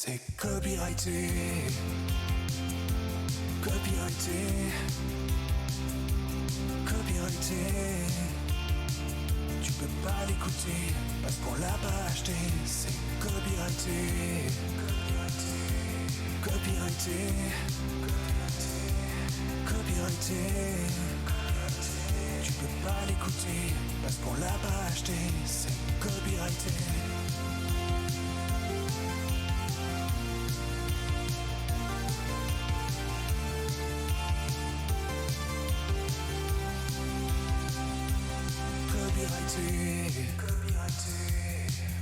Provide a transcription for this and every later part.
C'est copyrighté, copyrighté, copyrighté. Tu peux pas l'écouter parce qu'on l'a pas acheté. C'est copyrighté, copyrighté, copyrighté. Tu peux pas l'écouter parce qu'on l'a pas acheté. C'est copyrighté.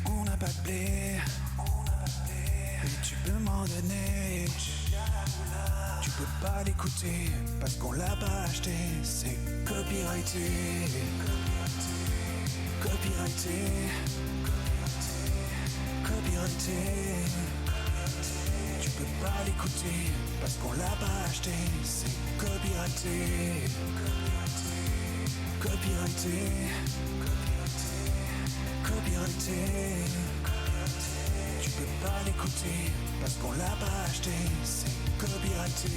On n'a pas de blé, mais tu peux m'en donner. Tu peux pas l'écouter parce qu'on l'a pas acheté. C'est copyrighté, copyrighté, copyrighté. Tu peux pas l'écouter parce qu'on l'a pas acheté. C'est copyrighté, copyrighté, copyrighté. Tu peux pas l'écouter parce qu'on l'a pas acheté. C'est copyrighté.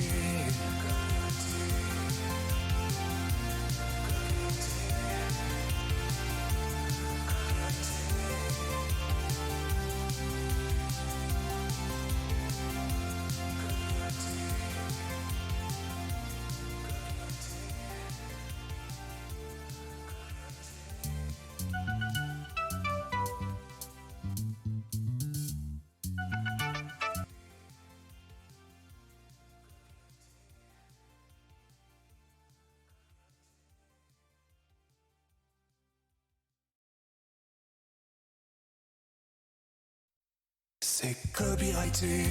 C'est copyrighté.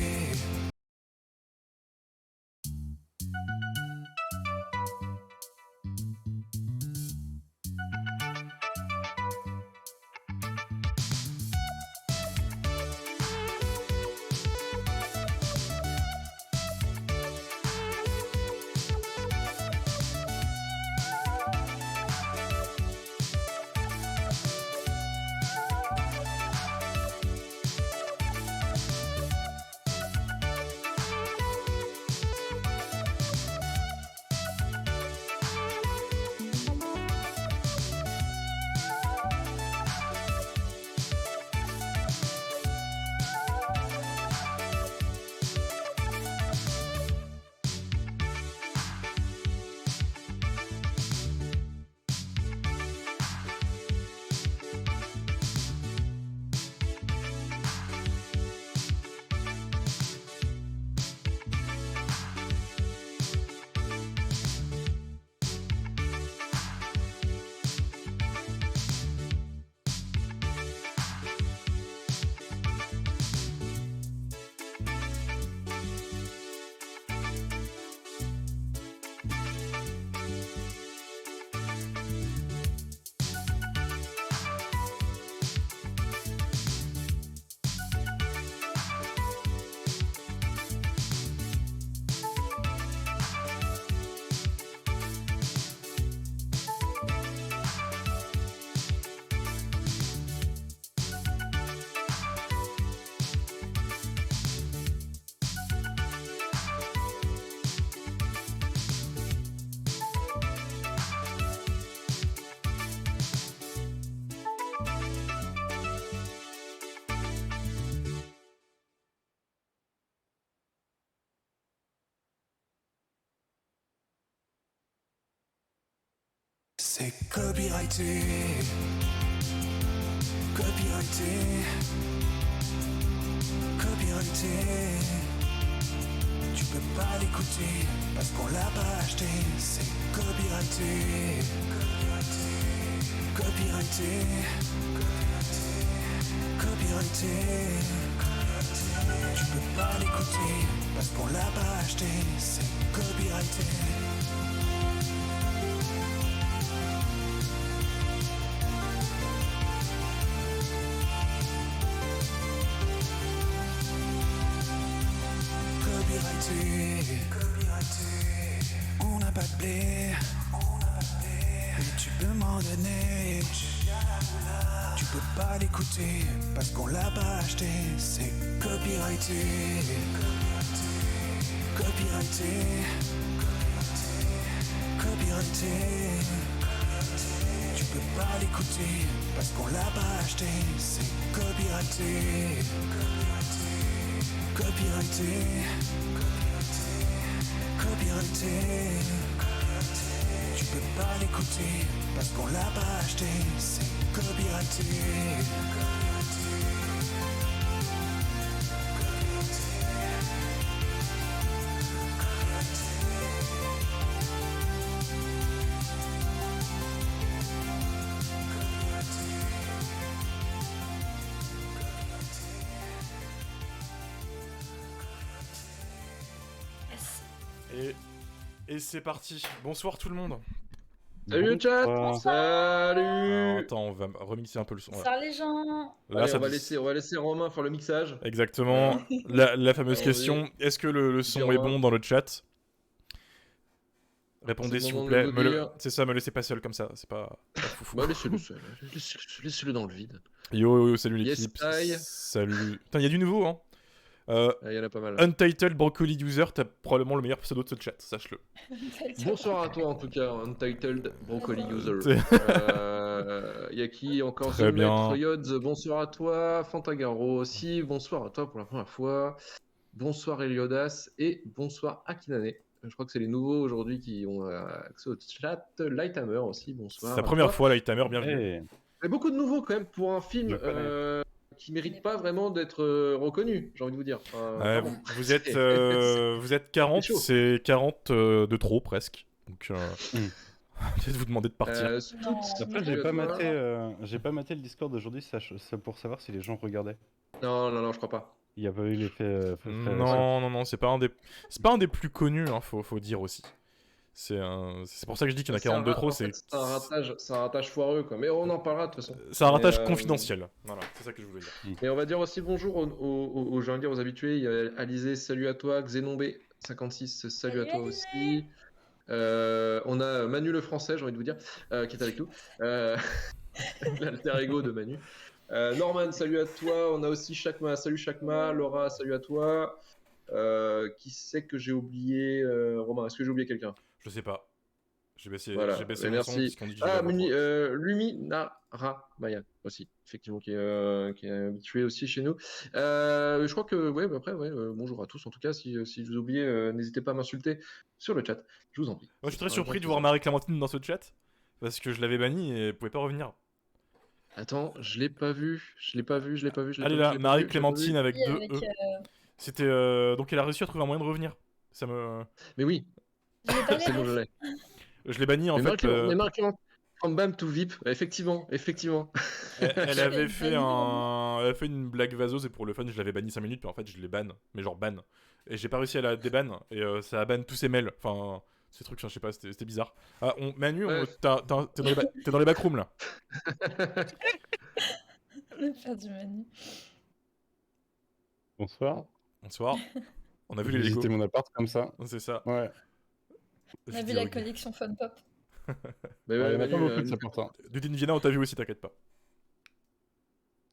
C'est copyrighté, copyrighté, copyrighté. Tu peux pas l'écouter parce qu'on l'a pas acheté. C'est copyrighté, copyrighté, copyrighté. Tu peux pas l'écouter parce qu'on l'a pas acheté. C'est copyrighté. On n'a pas de blé, mais tu peux m'en donner. Tu peux pas l'écouter parce qu'on l'a pas acheté. C'est copyrighté. Copyrighté. Copyrighté. Tu peux pas l'écouter parce qu'on l'a pas acheté. C'est copyrighté. Copyrighté. Copyrighté. Tu peux pas l'écouter parce qu'on l'a pas acheté. C'est copyrighté. Et c'est parti. Bonsoir tout le monde. Salut le chat. Alors, Salut. attends, on va remixer un peu le son. Bonsoir les gens. Là, Allez, ça on va laisser Romain faire le mixage. Exactement. La fameuse Alors, question, est-ce que le son Dis-moi. est bon dans le chat? C'est Répondez le s'il vous moment plaît. de le dire. C'est ça, me laissez pas seul comme ça, c'est pas foufou. Bah laissez-le seul. Laissez-le dans le vide. Yo, salut Yes, l'équipe. I. Salut. Putain, il y a du nouveau, hein. Il y en a pas mal. Untitled Broccoli User, t'as probablement le meilleur pseudo de ce chat, sache-le. Bonsoir à toi en tout cas, Untitled Broccoli User. Il y a qui encore? Très The bien. Maître Yods, bonsoir à toi. Fantagaro aussi, bonsoir à toi pour la première fois. Bonsoir Eliodas et bonsoir Akinane. Je crois que c'est les nouveaux aujourd'hui qui ont accès au chat. Lighthammer aussi, bonsoir. C'est la à première toi. fois, Lighthammer, bienvenue. Il y a beaucoup de nouveaux quand même pour un film Je connais. qui mérite pas vraiment d'être reconnu, j'ai envie de vous dire. Ouais, pardon. vous êtes 40, C'est chaud. c'est 40 de trop presque. Donc, peut-être vous demander de partir. Non. Après, j'ai pas maté le Discord d'aujourd'hui pour savoir si les gens regardaient. Non, je crois pas. Il y a pas eu l'effet. Non, c'est pas un des plus connus, hein, faut dire aussi. C'est pour ça que je dis qu'il y en a 40 de trop. C'est un ratage foireux, quoi. Mais on en parlera de toute façon. C'est un ratage Mais, confidentiel. Voilà, c'est ça que je voulais dire. Et on va dire aussi bonjour aux j'ai envie de dire aux habitués. Il y a Alizé, salut à toi. Xénombé56, salut à toi aussi. On a Manu le français, j'ai envie de vous dire, qui est avec nous. L'alter ego de Manu. Norman, salut à toi. On a aussi Chakma, salut Chakma. Laura, salut à toi. Qui c'est que j'ai oublié? Romain, est-ce que j'ai oublié quelqu'un? Je sais pas. J'ai baissé Voilà. le son Merci. puisqu'on dit que Ah, j'ai la voix pro. Lumi Nara Maya aussi, effectivement, qui est habitué aussi chez nous. Je crois que, ouais, bah après, ouais, bonjour à tous. En tout cas, si je vous ai oublié, n'hésitez pas à m'insulter sur le chat. Je vous en prie. Moi, je suis très surpris de voir Marie-Clémentine dans ce chat. Parce que je l'avais bannie et elle pouvait pas revenir. Attends, je l'ai pas vu. Allez là, Marie-Clémentine avec Oui, deux avec, E. C'était donc elle a réussi à trouver un moyen de revenir. Ça me. Mais oui, je l'ai pas c'est bon, je l'ai. Je l'ai banni en Mais fait. Marie-Clémentine, from BAM to VIP, effectivement. Elle avait fait une blague vaseuse et pour le fun je l'avais banni 5 minutes puis en fait je l'ai ban, mais genre ban. Et j'ai pas réussi à la déban et ça a ban tous ses mails. Enfin, ces trucs, je sais pas, c'était bizarre. Ah, Manu, t'es dans les backrooms là. Faire du Manu. Bonsoir. Bonsoir. On a vu les J'ai Lego. visité mon appart comme ça. C'est ça. Ouais. On a vu la collection Fun Pop. Mais Il y en a Manu, pas beaucoup de ça pourtant. Du Indiana, on t'a vu aussi, t'inquiète pas.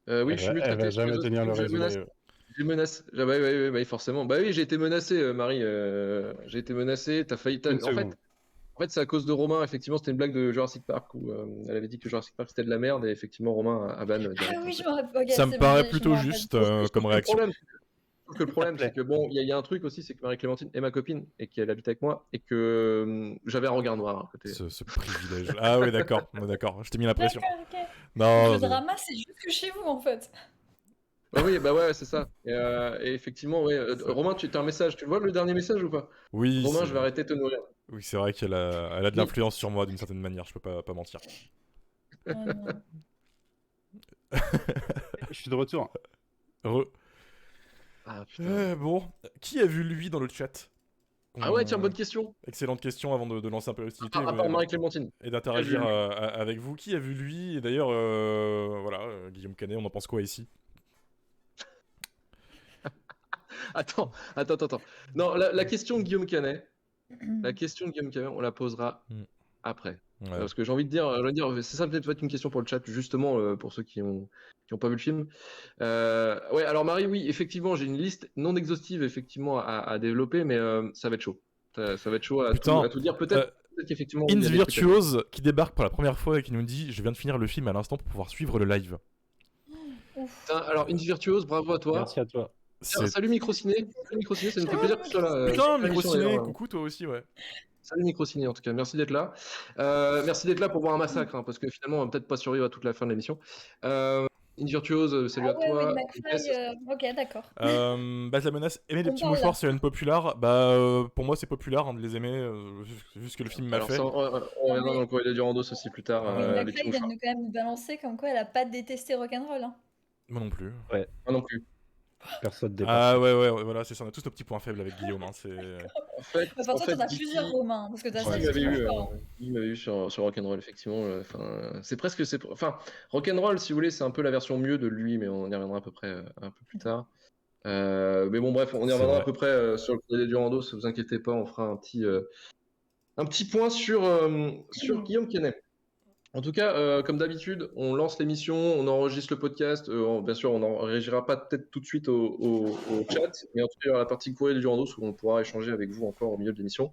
oui, je suis mieux que Elle la va tête, jamais je tenir le menace. résumé. J'ai menacé. Bah, forcément. Bah oui, j'ai été menacé, Marie. J'ai été menacé. T'as failli. Une En seconde. fait, c'est à cause de Romain. Effectivement, c'était une blague de Jurassic Park où elle avait dit que Jurassic Park c'était de la merde et effectivement Romain a ban. Ah oui, je me rappelle. Ok, Ça me c'est paraît bon, je plutôt me rappelle. juste comme réaction. Le problème, c'est que bon, il y a un truc aussi, c'est que Marie-Clémentine est ma copine et qu'elle habite avec moi et que j'avais un regard noir à côté. Ce privilège. Ah ouais, d'accord. Je t'ai mis la pression. D'accord, ok. Non. Le drama, c'est juste que chez vous en fait. Ah oui, bah ouais, c'est ça. Et effectivement, ouais. Romain, tu as un message. Tu vois le dernier message ou pas? Oui. Romain, je vais arrêter de te nourrir. Oui, c'est vrai qu'elle a de l'influence sur moi d'une certaine manière, je peux pas mentir. Oh, non. Je suis de retour. Ah putain. Bon, qui a vu lui dans le chat? Ah ouais, tiens, bonne question. Excellente question avant de lancer un peu l'hostilité À part Marie-Clémentine. et d'interagir avec vous. Qui a vu lui? Et d'ailleurs, voilà, Guillaume Canet, on en pense quoi ici? Attends. Non, la question de Guillaume Canet, on la posera après. Ouais. Parce que j'ai envie de dire, c'est ça peut-être une question pour le chat, justement, pour ceux qui ont pas vu le film. Ouais, alors Marie, oui, effectivement, j'ai une liste non exhaustive effectivement à développer, mais ça va être chaud. Ça va être chaud à Putain, tout dire. Peut-être qu'effectivement, Ins il y a des trucs à dire. Virtuose qui débarque pour la première fois et qui nous dit je viens de finir le film à l'instant pour pouvoir suivre le live. Ouf. Putain, alors, Ins Virtuose, bravo à toi. Merci à toi. Tiens, C'est... salut Microciné. Salut Microciné, ça nous fait plaisir que tu sois là. Putain, Super émission, Microciné, d'ailleurs. coucou toi aussi, ouais. Salut Microciné, en tout cas, merci d'être là. Merci d'être là pour voir un massacre, hein, parce que finalement, on va peut-être pas survivre à toute la fin de l'émission. In Virtuose, salut à Ah ouais, toi. McFly, ok, d'accord. Base la menace, aimer les On petits parle, mouchoirs, là. c'est une populaire. pour moi, c'est populaire hein, de les aimer, vu ce que le film m'a Alors fait. ça, on reviendra dans le courrier du Randos aussi plus tard. Ouais. Mais les McFly petits vient mouchoirs. de quand même nous balancer comme quoi elle a pas détesté Rock'n'Roll. Hein. Moi non plus. Moi non plus. Personne dépasse. Ah ouais, voilà, c'est ça, on a tous nos petits points faibles avec Guillaume. Hein, c'est... En fait, Enfin, toi, t'en as plusieurs, Romain, parce que t'as ça Il qui m'avait marche eu, pas. Hein. il m'avait eu sur Rock'n'Roll, effectivement. C'est presque. Enfin, Rock'n'Roll, si vous voulez, c'est un peu la version mieux de lui, mais on y reviendra à peu près un peu plus tard. Mais bon, bref, on y C'est reviendra vrai. à peu près sur le courrier du Randos, ne vous inquiétez pas, on fera un petit point sur Guillaume Canet. En tout cas, comme d'habitude, on lance l'émission, on enregistre le podcast. Bien sûr, on n'en réagira pas peut-être tout de suite au chat, mais en tout cas, il y aura la partie courrier du Randos où on pourra échanger avec vous encore au milieu de l'émission.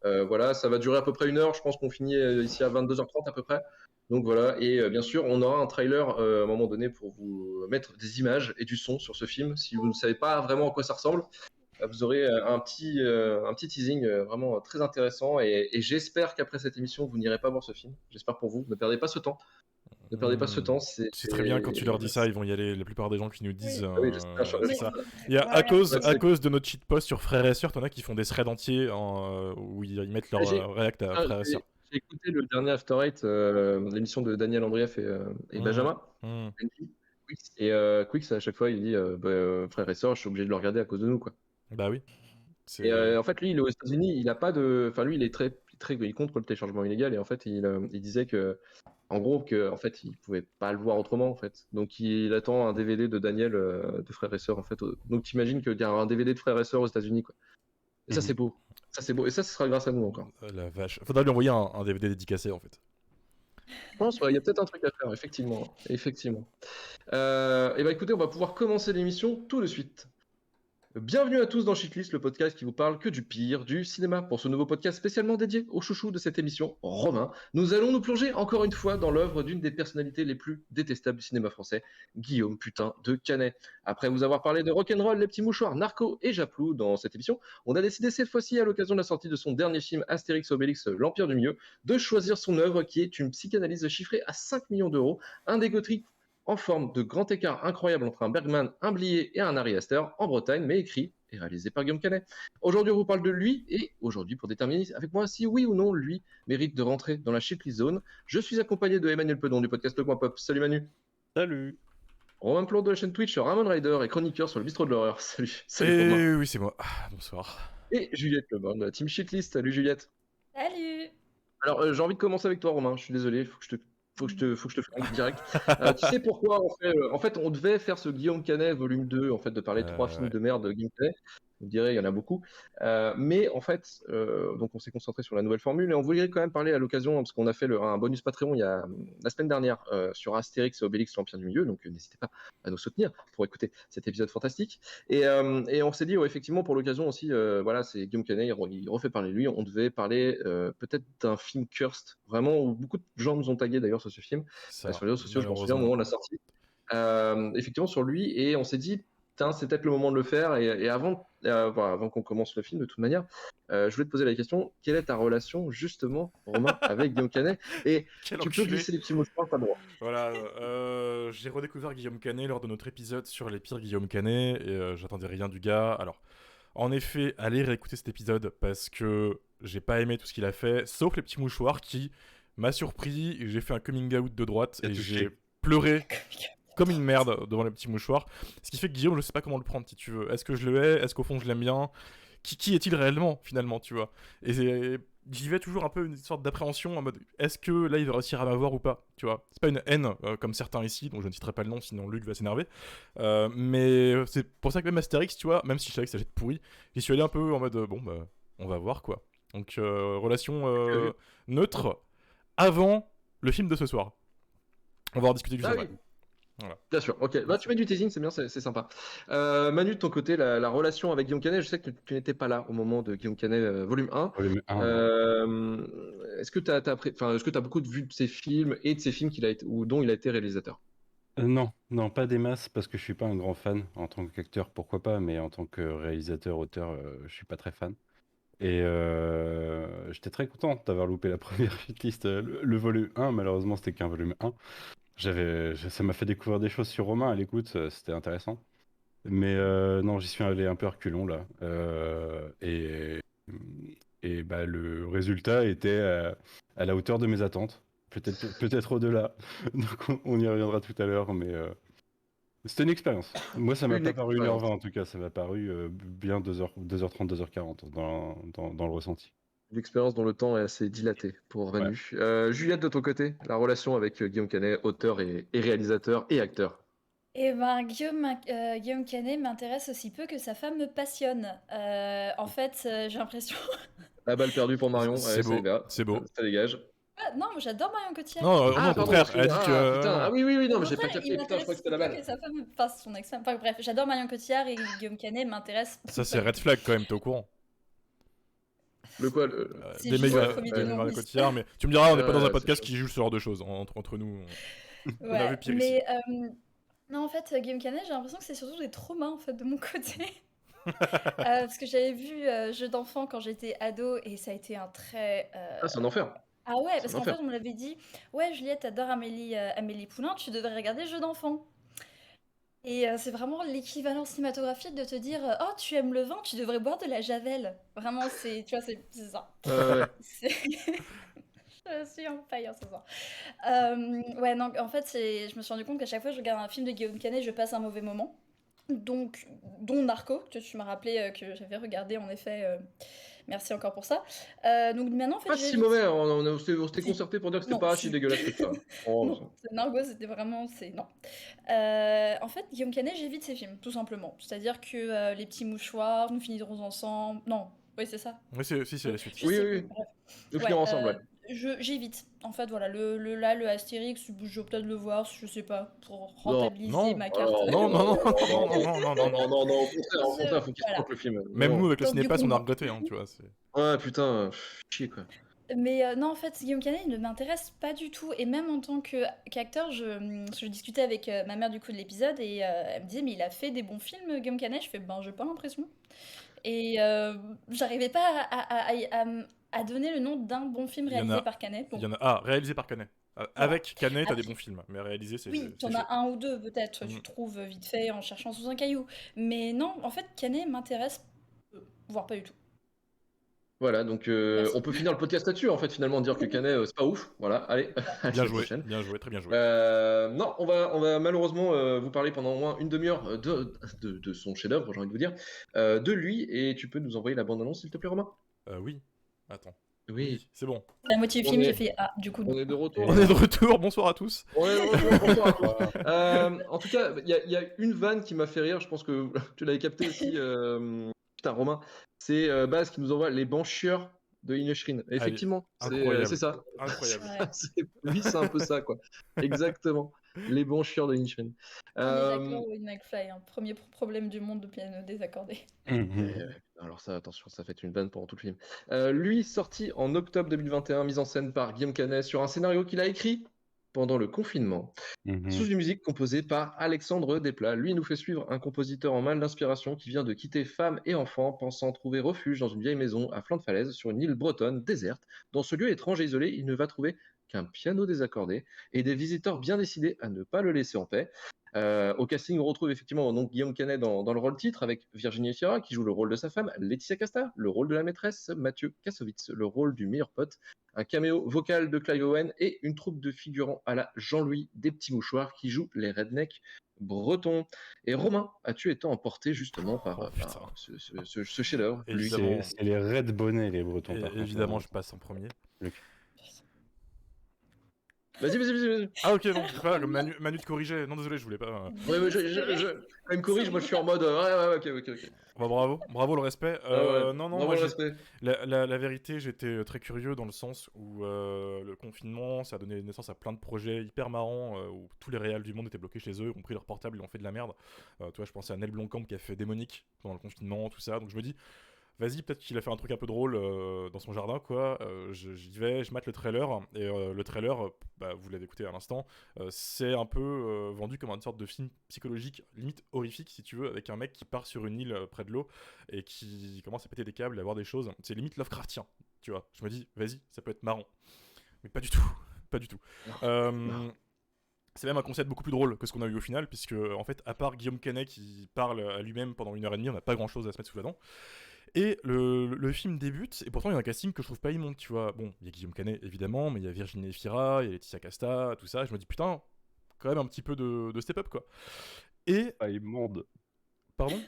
Voilà, ça va durer à peu près 1 heure. Je pense qu'on finit ici à 22h30 à peu près. Donc voilà, et bien sûr, on aura un trailer à un moment donné pour vous mettre des images et du son sur ce film. Si vous ne savez pas vraiment à quoi ça ressemble, vous aurez un petit teasing vraiment très intéressant. Et j'espère qu'après cette émission, vous n'irez pas voir ce film. J'espère pour vous. Ne perdez pas ce temps. Ne perdez pas ce temps. C'est très bien quand tu leur dis ça, ils vont y aller. La plupart des gens qui nous disent. Oui, c'est ça. Il y a, à cause de notre shitpost sur Frères et Sœurs, t'en as qui font des threads entiers où ils mettent leur react à Frères et Sœurs. J'ai écouté le dernier After Eight, l'émission de Daniel Andrieff et Benjamin. Et Quix, à chaque fois, il dit frère et sœur, je suis obligé de le regarder à cause de nous, quoi. Bah oui. Et en fait, lui, il est aux États-Unis, il a pas de. Enfin, lui, il est il contre le téléchargement illégal, et en fait, il disait que, en gros, en fait, il pouvait pas le voir autrement, en fait. Donc, il attend un DVD de Daniel de frère et sœur, en fait. Donc, t'imagines qu'il y a un DVD de frère et sœur aux États-Unis, quoi. Et ça, c'est beau. Ça, c'est beau. Et ça, ce sera grâce à nous encore. La vache. Faudra lui envoyer un DVD dédicacé, en fait. Je pense, il y a peut-être un truc à faire, effectivement. Et bah écoutez, on va pouvoir commencer l'émission tout de suite. Bienvenue à tous dans Shitlist, le podcast qui vous parle que du pire du cinéma. Pour ce nouveau podcast spécialement dédié au chouchou de cette émission, Romain, nous allons nous plonger encore une fois dans l'œuvre d'une des personnalités les plus détestables du cinéma français, Guillaume putain de Canet. Après vous avoir parlé de Rock'n'Roll, Les Petits Mouchoirs, Narco et Japlou dans cette émission, on a décidé cette fois-ci, à l'occasion de la sortie de son dernier film Astérix Obélix, l'Empire du Milieu, de choisir son œuvre qui est une psychanalyse chiffrée à 5 millions d'euros, un dégoterie en forme de grand écart incroyable entre un Bergman, un Blier et un Ari Aster en Bretagne, mais écrit et réalisé par Guillaume Canet. Aujourd'hui, on vous parle de lui, et aujourd'hui, pour déterminer avec moi si oui ou non lui mérite de rentrer dans la shitlist zone, je suis accompagné de Emmanuel Pedon du podcast Le Coin Pop. Salut Manu. Salut. Romain Plon de la chaîne Twitch, Ramon Rider et chroniqueur sur le bistrot de l'horreur. Salut. Salut Romain. Oui, c'est moi. Bonsoir. Et Juliette Leborn de la team Shitlist. Salut Juliette. Salut. Alors, j'ai envie de commencer avec toi, Romain. Je suis désolé, faut que je te fasse direct. Tu sais pourquoi en fait, on devait faire ce Guillaume Canet volume 2, en fait, de parler de 3 films de merde de Guillaume Canet. Vous direz, il y en a beaucoup. Mais en fait, donc on s'est concentré sur la nouvelle formule et on voulait quand même parler à l'occasion, parce qu'on a fait un bonus Patreon il y a la semaine dernière sur Astérix et Obélix, l'Empire du Milieu. Donc n'hésitez pas à nous soutenir pour écouter cet épisode fantastique. Et on s'est dit, effectivement, pour l'occasion aussi, voilà, c'est Guillaume Canet, il refait parler de lui. On devait parler peut-être d'un film Cursed, vraiment, où beaucoup de gens nous ont tagué d'ailleurs sur ce film, sur les réseaux sociaux, je m'en souviens au moment de la sortie. Effectivement, sur lui, et on s'est dit, c'est peut-être le moment de le faire. Et avant qu'on commence le film, de toute manière, je voulais te poser la question, quelle est ta relation, justement, Romain, avec Guillaume Canet? Et tu peux glisser les petits mots, pas droit. Voilà, j'ai redécouvert Guillaume Canet lors de notre épisode sur les pires Guillaume Canet, et j'attendais rien du gars. Alors, en effet, allez réécouter cet épisode, parce que j'ai pas aimé tout ce qu'il a fait, sauf les petits mouchoirs qui m'a surpris, j'ai fait un coming out de droite, et j'ai pleuré comme une merde devant les petits mouchoirs. Ce qui fait que Guillaume, je sais pas comment le prendre, si tu veux. Est-ce que je le hais? Est-ce qu'au fond je l'aime bien? Qui est-il réellement, finalement, tu vois? Et j'y vais toujours un peu une sorte d'appréhension en mode, est-ce que là il va réussir à m'avoir ou pas, tu vois? C'est pas une haine comme certains ici, dont je ne citerai pas le nom, sinon Luc va s'énerver. Mais c'est pour ça que même Astérix, tu vois, même si je savais que ça allait être pourri, j'y suis allé un peu en mode, bon bah, on va voir quoi. Donc relation neutre, avant le film de ce soir. On va en discuter juste Ah après. oui. Voilà. Bien sûr, ok. Bah, tu mets du teasing, c'est bien, c'est sympa. Manu, de ton côté, la relation avec Guillaume Canet, je sais que tu n'étais pas là au moment de Guillaume Canet volume 1. Volume 1, non. Est-ce que tu as beaucoup de vues de ses films et de ses films dont il a été réalisateur? Non, non, pas des masses, parce que je suis pas un grand fan. En tant qu'acteur, pourquoi pas, mais en tant que réalisateur, auteur, je suis pas très fan. Et j'étais très content d'avoir loupé la première shitlist. Le volume 1, malheureusement, c'était qu'un volume 1. Ça m'a fait découvrir des choses sur Romain à l'écoute, c'était intéressant. Mais non, j'y suis allé un peu reculons là. Et bah, le résultat était à la hauteur de mes attentes. Peut-être au-delà. Donc on y reviendra tout à l'heure, mais c'était une expérience. Moi, ça m'a Une pas paru expérience. 1h20 en tout cas, ça m'a paru bien 2h30, 2h40 dans le ressenti. Une expérience dont le temps est assez dilaté pour Ouais. Manu. Juliette, de ton côté, la relation avec Guillaume Canet, auteur et réalisateur et acteur. Et ben, Guillaume Canet m'intéresse aussi peu que sa femme me passionne. En fait, j'ai l'impression. La balle perdue pour Marion, C'est ouais, ça beau, y va, c'est beau. ça dégage. Ah, non, moi, j'adore Marion Cotillard. Non, non, Ah, au pardon, contraire, elle a excuse-moi. dit Ah, putain, que. ah oui, non, Au mais j'ai pas contraire, capté, il putain, je crois m'intéresse que c'était la peu balle. que sa femme fasse son ex-femme. Enfin, bref, j'adore Marion Cotillard et Guillaume Canet m'intéresse. Ça, c'est red flag quand même, t'es au courant. Le quoi C'est Des juste mecs le premier du nom, Mario oui. Cotillard, mais tu me diras, on n'est pas dans un c'est podcast chaud. qui joue ce genre de choses entre nous. On a Ouais, vu pire ici. mais non, en fait, Guillaume Canet, j'ai l'impression que c'est surtout des traumas en fait de mon côté. Parce que j'avais vu Jeux d'enfant quand j'étais ado et ça a été un très. Ah, c'est un enfer. Ah ouais, C'est parce un qu'en fait, enfer. on me l'avait dit, ouais, Juliette, t'adores Amélie Poulain, tu devrais regarder Jeux d'enfant. Et c'est vraiment l'équivalent cinématographique de te dire, oh, tu aimes le vin, tu devrais boire de la javel. Vraiment, tu vois, c'est ça. Ouais. C'est- Je suis en fire ce soir. Ouais, non, en fait, je me suis rendu compte qu'à chaque fois que je regarde un film de Guillaume Canet, je passe un mauvais moment. Donc, dont Narco, que tu m'as rappelé que j'avais regardé en effet. Merci encore pour ça. Donc maintenant, en fait, Pas si j'évite. mauvais, on s'était Si. concerté pour dire que c'était Non, pas si si. dégueulasse que ça. Oh, Non, c'est Nargo, c'était vraiment. Non. En fait, Guillaume Canet, j'évite ses films, tout simplement. C'est-à-dire que Les Petits Mouchoirs, Nous finirons ensemble. Non, oui, c'est ça. Oui, si, c'est la suite. Je Oui, sais oui, plus, oui. bref. Nous Ouais, finirons ensemble, ouais. j'évite. En fait, voilà, le Astérix, je vais peut-être le voir, je sais pas, pour Non, rentabiliser non. ma carte. Non, non, non, non, non, non, non. au contraire, faut qu'il se Voilà. manque le film. Même Non. nous, avec le Donc, du cinépass, coup, on a non. regretté, hein, tu vois. Ouais, putain, chier quoi. Mais non, en fait, Guillaume Canet, il ne m'intéresse pas du tout. Et même en tant qu'acteur, je discutais avec ma mère du coup de l'épisode et elle me disait, mais il a fait des bons films, Guillaume Canet. Je fais, ben, j'ai pas l'impression. Et j'arrivais pas à donner le nom d'un bon film Il y en réalisé a- par Canet. Il Donc, y en a. Ah, réalisé par Canet. Avec Canet, t'as des Après- bons films, mais réalisé, c'est oui, c'est t'en chaud. as un ou deux peut-être, tu Mm. trouves vite fait en cherchant sous un caillou. Mais non, en fait, Canet m'intéresse peu, voire pas du tout. Voilà, donc Merci. on peut finir le podcast là-dessus, en fait, finalement, dire que Canet, c'est pas ouf. Voilà, allez, à la Bien semaine joué, prochaine. bien joué, très bien joué. Non, on va malheureusement vous parler pendant au moins une demi-heure de son chef-d'œuvre, j'ai envie de vous dire, de lui, et tu peux nous envoyer la bande-annonce, s'il te plaît, Romain? Oui. Attends. Oui, C'est bon. La moitié du On film, est- j'ai fait, ah, du coup, non. on est de retour. On est de retour, bonsoir à tous. On est de retour, bonsoir à tous. En tout cas, il y a une vanne qui m'a fait rire, je pense que tu l'avais capté aussi, putain, Romain, c'est Baz qui nous envoie les banchieurs de Inisherin. Effectivement, incroyable. c'est ça. Incroyable. Ouais. Oui, c'est un peu ça, quoi. Exactement. Les banchieurs de Inisherin. On est d'accord, Wayne McFly, hein. Premier problème du monde de piano désaccordé. Alors ça, attention, ça fait une vanne pendant tout le film. Lui, sorti en octobre 2021, mise en scène par Guillaume Canet sur un scénario qu'il a écrit pendant le confinement, sous une musique composée par Alexandre Desplat. Lui nous fait suivre un compositeur en mal d'inspiration qui vient de quitter femme et enfants, pensant trouver refuge dans une vieille maison à flanc de falaise sur une île bretonne déserte. Dans ce lieu étrange et isolé, il ne va trouver qu'un piano désaccordé et des visiteurs bien décidés à ne pas le laisser en paix. Au casting, on retrouve effectivement donc Guillaume Canet dans le rôle titre avec Virginie Efira qui joue le rôle de sa femme, Laetitia Casta, le rôle de la maîtresse, Mathieu Kassovitz, le rôle du meilleur pote, un caméo vocal de Clive Owen et une troupe de figurants à la Jean-Louis des Petits Mouchoirs qui jouent les rednecks bretons. Et Romain, as-tu été emporté justement par putain. ce chef-d'œuvre lui Évidemment. C'est les Red Bonnets, les Bretons. Et par contre, évidemment, hein. je passe en premier. Vas-y. Ah ok, non, c'est pas comme Manu te corrigeait. Non, désolé, je voulais pas. Ouais, quand il me corrige, moi je suis en mode ouais, ok. Bah, bravo le respect. Ah ouais, Non, bravo moi le respect. la vérité, j'étais très curieux dans le sens où le confinement, ça a donné naissance à plein de projets hyper marrants où tous les réals du monde étaient bloqués chez eux, ils ont pris leur portable, ils ont fait de la merde. Tu vois, je pensais à Nel Blomkamp qui a fait Démonique pendant le confinement, tout ça. Donc je me dis, vas-y, peut-être qu'il a fait un truc un peu drôle dans son jardin, quoi. J'y vais, je mate le trailer, et le trailer, bah, vous l'avez écouté à l'instant, c'est un peu vendu comme une sorte de film psychologique, limite horrifique, si tu veux, avec un mec qui part sur une île près de l'eau et qui commence à péter des câbles et à voir des choses. C'est limite Lovecraftien, tu vois. Je me dis, vas-y, ça peut être marrant. Mais pas du tout, pas du tout. C'est même un concept beaucoup plus drôle que ce qu'on a eu au final, puisque, en fait, à part Guillaume Canet qui parle à lui-même pendant 1h30, on n'a pas grand-chose à se mettre sous la dent. Et le film débute, et pourtant il y a un casting que je trouve pas immonde, tu vois. Bon, il y a Guillaume Canet évidemment, mais il y a Virginie Efira, il y a Laetitia Casta, tout ça. Je me dis putain, quand même un petit peu de step-up quoi. Et. Pas immonde. Pardon.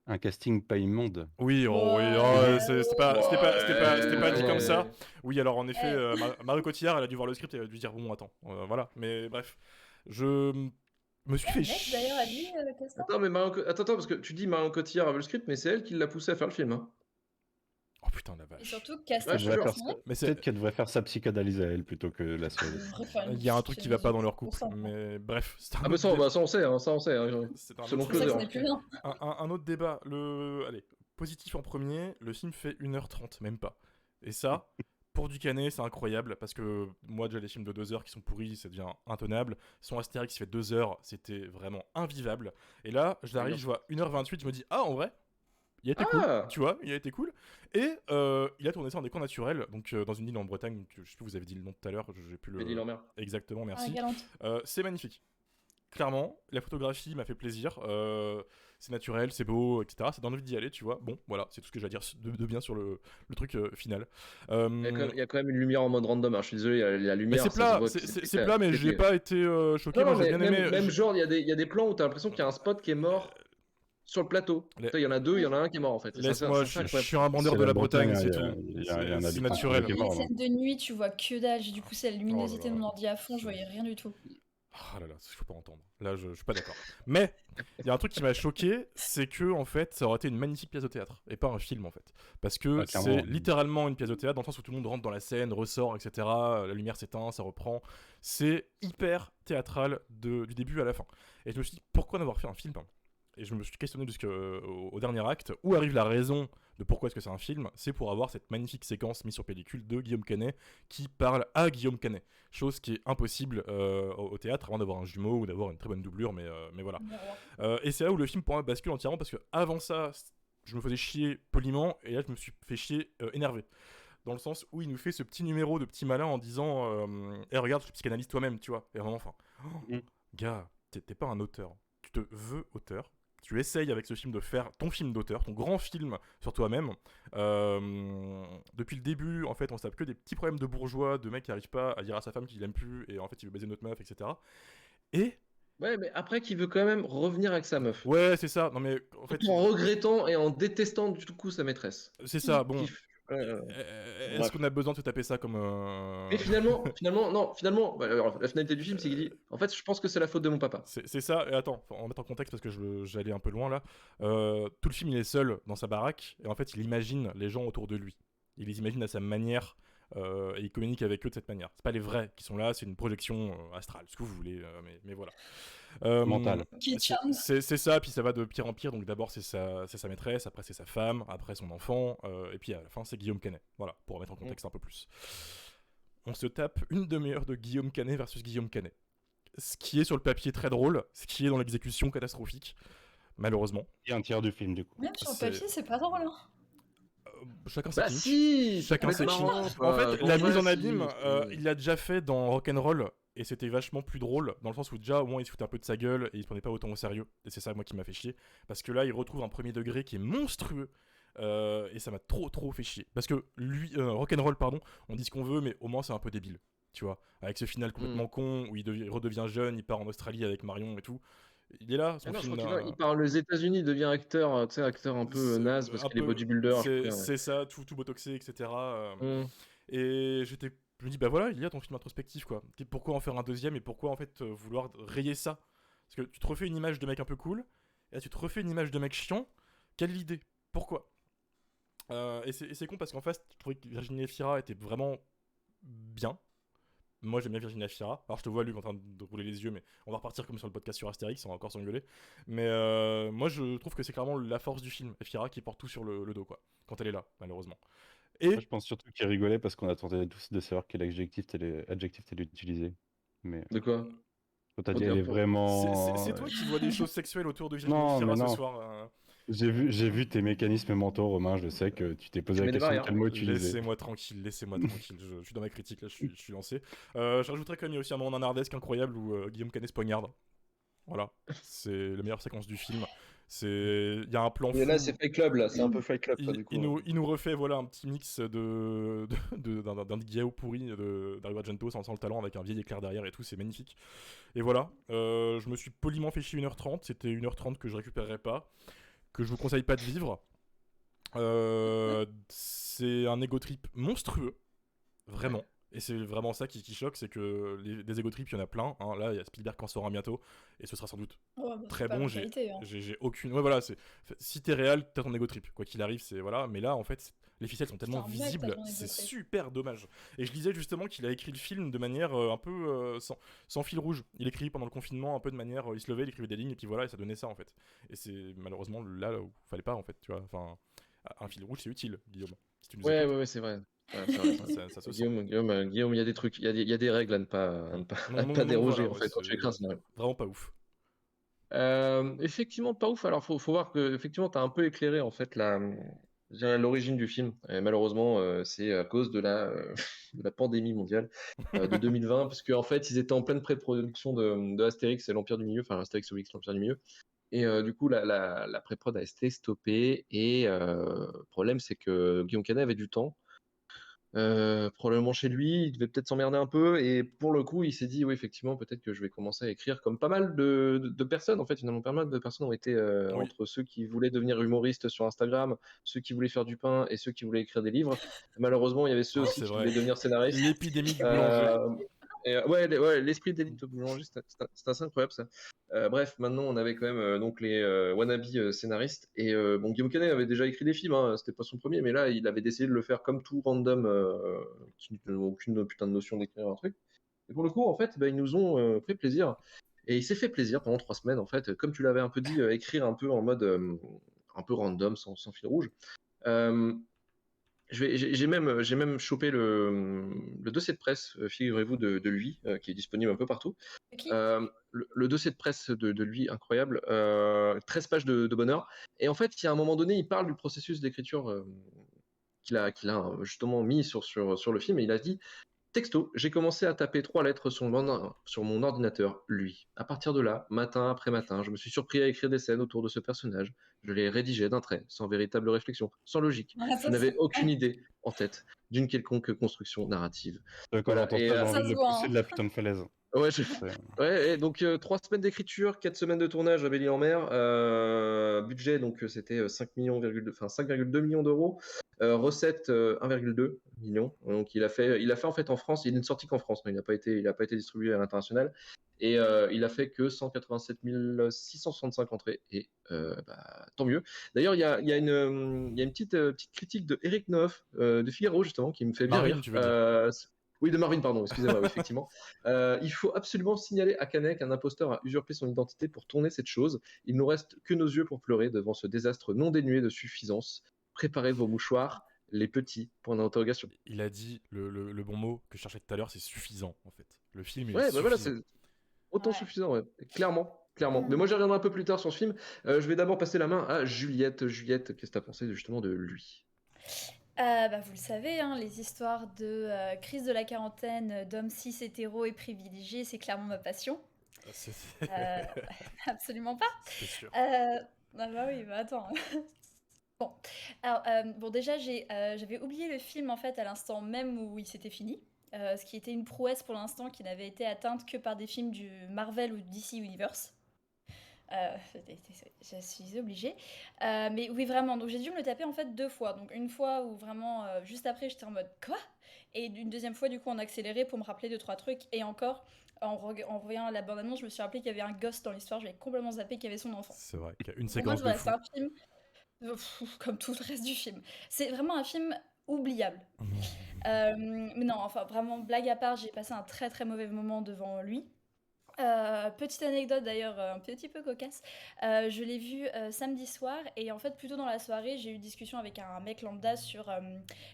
Un casting pas immonde. Oui, oh, oui, oh, c'était pas dit comme ça. Oui, alors en effet, Marie Cotillard, elle a dû voir le script et elle a dû dire bon, attends, voilà. Mais bref, je me suis fait Mec, d'ailleurs, a dit Castor. Attends, mais attends, parce que tu dis Marion Cotillard avait le script, mais c'est elle qui l'a poussé à faire le film. Hein. Oh putain, la Et vache. surtout, Castor, Ouais, je te jure. Mais Peut-être qu'elle devrait faire sa psychanalyse à elle plutôt que la seule. il y a un truc qui va pas dans leur couple. Mais bref, c'est un Ah, bah ça, on sait, hein, ça on sait. Hein, c'est un selon autre C'est pour ça Closer. que ce n'est plus rien. un autre débat. Allez, positif en premier, le film fait 1h30, même pas. Et ça, pour du Canet, c'est incroyable, parce que moi, déjà, les films de 2 heures qui sont pourris, ça devient intenable. Son Astérix qui fait 2 heures, c'était vraiment invivable. Et là, j'arrive, je vois 1h28, je me dis, ah, en vrai, il a été cool, tu vois, il a été cool. Et il a tourné ça en décor naturel, donc dans une île en Bretagne, je sais plus, vous avez dit le nom tout à l'heure, j'ai plus le... L'île en mer. Exactement, Ah, merci. galante. C'est magnifique. Clairement, la photographie m'a fait plaisir. C'est naturel, c'est beau, etc. Ça donne envie d'y aller, tu vois. Bon, voilà, c'est tout ce que j'ai à dire de bien sur le truc final. Il y a quand même une lumière en mode random. Alors, je suis désolé, la Mais lumière. c'est plat, c'est plat, mais j'ai pas été choqué. Non, Moi, j'ai bien aimé. même genre, il y a des plans où t'as l'impression qu'il y a un spot qui est mort sur le plateau. Il y en a deux, il y en a un qui est mort en fait. Laisse-moi, je suis un bandeur de la Bretagne, c'est tout. C'est naturel. qui est Les mort, scènes de nuit, tu vois que dalle. J'ai du coup, c'est la luminosité de mon ordi à fond, je voyais rien du tout. Ah là là, je peux pas entendre. Là, je suis pas d'accord. Mais il y a un truc qui m'a choqué, c'est que en fait, ça aurait été une magnifique pièce de théâtre et pas un film en fait, parce que c'est littéralement une pièce de théâtre dans le sens où tout le monde rentre dans la scène, ressort, etc. La lumière s'éteint, ça reprend. C'est hyper théâtral du début à la fin. Et je me suis dit pourquoi n'avoir fait un film ? Et je me suis questionné jusqu'au dernier acte, où arrive la raison de pourquoi est-ce que c'est un film. C'est pour avoir cette magnifique séquence mise sur pellicule de Guillaume Canet qui parle à Guillaume Canet. Chose qui est impossible au théâtre avant d'avoir un jumeau ou d'avoir une très bonne doublure, mais voilà. Et c'est là où le film pour moi bascule entièrement, parce que avant ça, je me faisais chier poliment, et là je me suis fait chier énervé. Dans le sens où il nous fait ce petit numéro de petit malin en disant regarde, je suis psychanalyste toi-même, tu vois. Et vraiment, enfin, gars, t'es pas un auteur. Tu te veux auteur. Tu essayes avec ce film de faire ton film d'auteur, ton grand film sur toi-même. Depuis le début, en fait, on se tape que des petits problèmes de bourgeois, de mecs qui n'arrivent pas à dire à sa femme qu'il l'aime plus, et en fait, il veut baiser notre meuf, etc. Et... Ouais, mais après, qu'il veut quand même revenir avec sa meuf. Ouais, c'est ça. Non, mais en fait... En regrettant et en détestant du coup sa maîtresse. C'est ça, bon... Est-ce qu'on a besoin de se taper ça comme Mais finalement, bah, alors, la finalité du film, c'est qu'il dit en fait, je pense que c'est la faute de mon papa. C'est ça, et attends, faut en mettre en contexte parce que j'allais un peu loin là. Tout le film, il est seul dans sa baraque, et en fait, il imagine les gens autour de lui. Il les imagine à sa manière, et il communique avec eux de cette manière. C'est pas les vrais qui sont là, c'est une projection astrale, ce que vous voulez, mais voilà. Mental. C'est ça, puis ça va de pire en pire. Donc d'abord c'est sa maîtresse, après c'est sa femme, après son enfant, et puis à la fin c'est Guillaume Canet. Voilà, pour remettre en contexte un peu plus. On se tape une demi-heure de Guillaume Canet versus Guillaume Canet. Ce qui est sur le papier très drôle, ce qui est dans l'exécution catastrophique, malheureusement. Et un tiers du film du coup. Même sur le papier, c'est pas drôle. Hein. Chacun ses kinks. Si, chacun ses kinks. En fait, la mise en abîme, il l'a déjà fait dans Rock'n'Roll, et c'était vachement plus drôle, dans le sens où déjà, au moins, il se foutait un peu de sa gueule, et il se prenait pas autant au sérieux, et c'est ça, moi, qui m'a fait chier, parce que là, il retrouve un premier degré qui est monstrueux, et ça m'a trop fait chier. Parce que lui, Rock'n'Roll, pardon, on dit ce qu'on veut, mais au moins, c'est un peu débile, tu vois, avec ce final complètement con, où il redevient jeune, il part en Australie avec Marion et tout. Il est là, son film. Il part aux États-Unis, il devient acteur, tu sais, acteur un peu naze parce qu'il est bodybuilder. C'est ça, tout botoxé, etc. Et j'étais je me dis, bah voilà, il y a ton film introspectif, quoi. Pourquoi en faire un deuxième et pourquoi en fait vouloir rayer ça? Parce que tu te refais une image de mec un peu cool, et là tu te refais une image de mec chiant. Quelle idée? Pourquoi? Et c'est con parce qu'en face, je trouvais que Virginie Efira était vraiment bien. Moi j'aime bien Virginie Efira. Alors je te vois Luc en train de rouler les yeux, mais on va repartir comme sur le podcast sur Astérix, on va encore s'engueuler. Mais moi je trouve que c'est clairement la force du film, Efira qui porte tout sur le dos, quoi. Quand elle est là, malheureusement. Moi, Et je pense surtout qu'il rigolait parce qu'on attendait tous de savoir quel adjectif t'allais utiliser. Mais De quoi? quand t'as Pour dit elle dire est pour. vraiment. c'est toi qui vois des choses sexuelles autour de Virginie Non, mais Efira ce non. soir. J'ai vu tes mécanismes mentaux, Romain. Je sais que tu t'es posé Tu la mets des question de barrières. quel mot utiliser. Laissez-moi tranquille, laissez-moi tranquille. Je suis dans ma critique là, je suis lancé. Je rajouterais quand même, il y a aussi un moment nanardesque incroyable où Guillaume Canet se poignarde. Voilà, c'est la meilleure séquence du film. Il y a un plan Mais là, fou. c'est Fight Club, là. C'est un peu Fight Club, ça, du coup. Il nous refait voilà un petit mix d'un Guillaume pourri d'Ario Argento sans le talent avec un vieil éclair derrière et tout, c'est magnifique. Et voilà, je me suis poliment fait chier 1h30, c'était 1h30 que je récupérerai pas, que je vous conseille pas de vivre. C'est un ego trip monstrueux, vraiment. Et c'est vraiment ça qui choque, c'est que des ego trips, il y en a plein. Hein. Là, il y a Spielberg qui en sort un bientôt, et ce sera sans doute Oh, bah, c'est très pas bon. ma qualité, hein. J'ai aucune. Ouais, voilà, si t'es réel, t'as ton ego trip. Quoi qu'il arrive, c'est. Voilà. Mais là, en fait, les ficelles sont tellement un mec, t'as visibles, ton ego c'est trip. super dommage. Et je lisais justement qu'il a écrit le film de manière un peu sans fil rouge. Il écrit pendant le confinement un peu de manière. Il se levait, il écrivait des lignes, et puis voilà, et ça donnait ça en fait. Et c'est malheureusement là où fallait pas en fait, tu vois. Enfin, un fil rouge, c'est utile, Guillaume. Si tu nous Ouais, écoutes, ouais, ouais, c'est vrai. Ouais, c'est vrai, c'est vrai. ça se sent. Guillaume, il y a des trucs, il y a des règles à ne pas déroger, Voilà, en ouais, fait, quand tu écris un c'est scénario. vraiment pas ouf. Effectivement, pas ouf. Alors, faut voir que effectivement, t'as un peu éclairé en fait je dirais, l'origine du film. Et malheureusement, c'est à cause de de la pandémie mondiale de 2020, parce qu'en fait, ils étaient en pleine pré-production de Astérix et l'Empire du Milieu, enfin Astérix Obélix, l'Empire du Milieu. Et du coup, la pré-prod a été stoppée. Et le problème, c'est que Guillaume Canet avait du temps. Probablement chez lui, il devait peut-être s'emmerder un peu, et pour le coup, il s'est dit, oui, effectivement, peut-être que je vais commencer à écrire comme pas mal de personnes, en fait, finalement, pas mal de personnes ont été Oui. entre ceux qui voulaient devenir humoristes sur Instagram, ceux qui voulaient faire du pain, et ceux qui voulaient écrire des livres. Malheureusement, il y avait ceux Ah, aussi c'est qui vrai. voulaient devenir scénaristes. L'épidémie du boulanger. Ouais, l'esprit d'élite boulanger, c'est assez incroyable ça. Bref, maintenant on avait quand même donc les wannabe scénaristes, et bon, Guillaume Canet avait déjà écrit des films, hein, c'était pas son premier, mais là il avait décidé de le faire comme tout random qui n'a aucune putain de notion d'écrire un truc. Et pour le coup, en fait, bah, ils nous ont fait plaisir, et il s'est fait plaisir pendant 3 semaines, en fait, comme tu l'avais un peu dit, écrire un peu en mode un peu random, sans fil rouge. Euh, j'ai même chopé le dossier de presse, figurez-vous, de lui, qui est disponible un peu partout. Qui Le dossier de presse de lui, incroyable, 13 pages de bonheur. Et en fait, il y a un moment donné, il parle du processus d'écriture qu'il a justement mis sur le film, et il a dit, texto, j'ai commencé à taper 3 lettres sur mon ordinateur, lui. À partir de là, matin après matin, je me suis surpris à écrire des scènes autour de ce personnage. Je les rédigeais d'un trait, sans véritable réflexion, sans logique. Voilà, Je ça n'avais se aucune idée en tête d'une quelconque construction narrative. Quand Voilà. j'entends Et ça, j'ai ça envie de se le voit, pousser hein. de la putain de falaise. ouais, C'est- ouais, et donc 3 semaines d'écriture, 4 semaines de tournage à Belle-Île-en-Mer. Budget, donc c'était 5,2 millions d'euros. Recette 1,2 million. Donc il a fait en fait en France. Il n'est sorti qu'en France, mais il n'a pas été distribué à l'international. Et il a fait que 187 665 entrées. Et tant mieux. D'ailleurs, il y a une petite critique de Eric Neuf de Figaro justement qui me fait bien Marine, rire. tu veux dire. Oui, de Marvin, pardon, excusez-moi, oui, effectivement. Il faut absolument signaler à Canet qu'un imposteur a usurpé son identité pour tourner cette chose. Il nous reste que nos yeux pour pleurer devant ce désastre non dénué de suffisance. Préparez vos mouchoirs, les petits, point d'interrogation. Il a dit le bon mot que je cherchais tout à l'heure, c'est suffisant en fait. Le film il est Ouais, bah voilà, suffisant. c'est autant Ouais. suffisant, ouais. Clairement. Clairement. Mais moi, j'y reviendrai un peu plus tard sur ce film. Je vais d'abord passer la main à Juliette. Juliette, qu'est-ce que tu as pensé justement de lui? Bah, vous le savez, hein, les histoires de crise de la quarantaine, d'hommes cis hétéros et privilégiés, c'est clairement ma passion. Euh, absolument pas. C'est sûr. Ah bah oui, bah attends. Bon, alors bon déjà j'avais oublié le film en fait à l'instant même où il s'était fini, ce qui était une prouesse pour l'instant qui n'avait été atteinte que par des films du Marvel ou du DC Universe. Je suis obligée. Mais oui, vraiment. Donc j'ai dû me le taper en fait 2 fois. Donc une fois où vraiment, juste après, j'étais en mode quoi? Et une deuxième fois, du coup, en accéléré pour me rappeler 2, 3 trucs. Et encore, en voyant la bande-annonce, je me suis rappelé qu'il y avait un gosse dans l'histoire. J'avais complètement zappé qu'il y avait son enfant. C'est vrai qu'il y a une Pour moi, séquence de voilà, fou. c'est un film comme tout le reste du film. C'est vraiment un film oubliable. Mais non, enfin, vraiment, blague à part, j'ai passé un très très mauvais moment devant lui. Petite anecdote d'ailleurs, un petit peu cocasse. Je l'ai vu samedi soir et en fait, plutôt dans la soirée, j'ai eu une discussion avec un mec lambda sur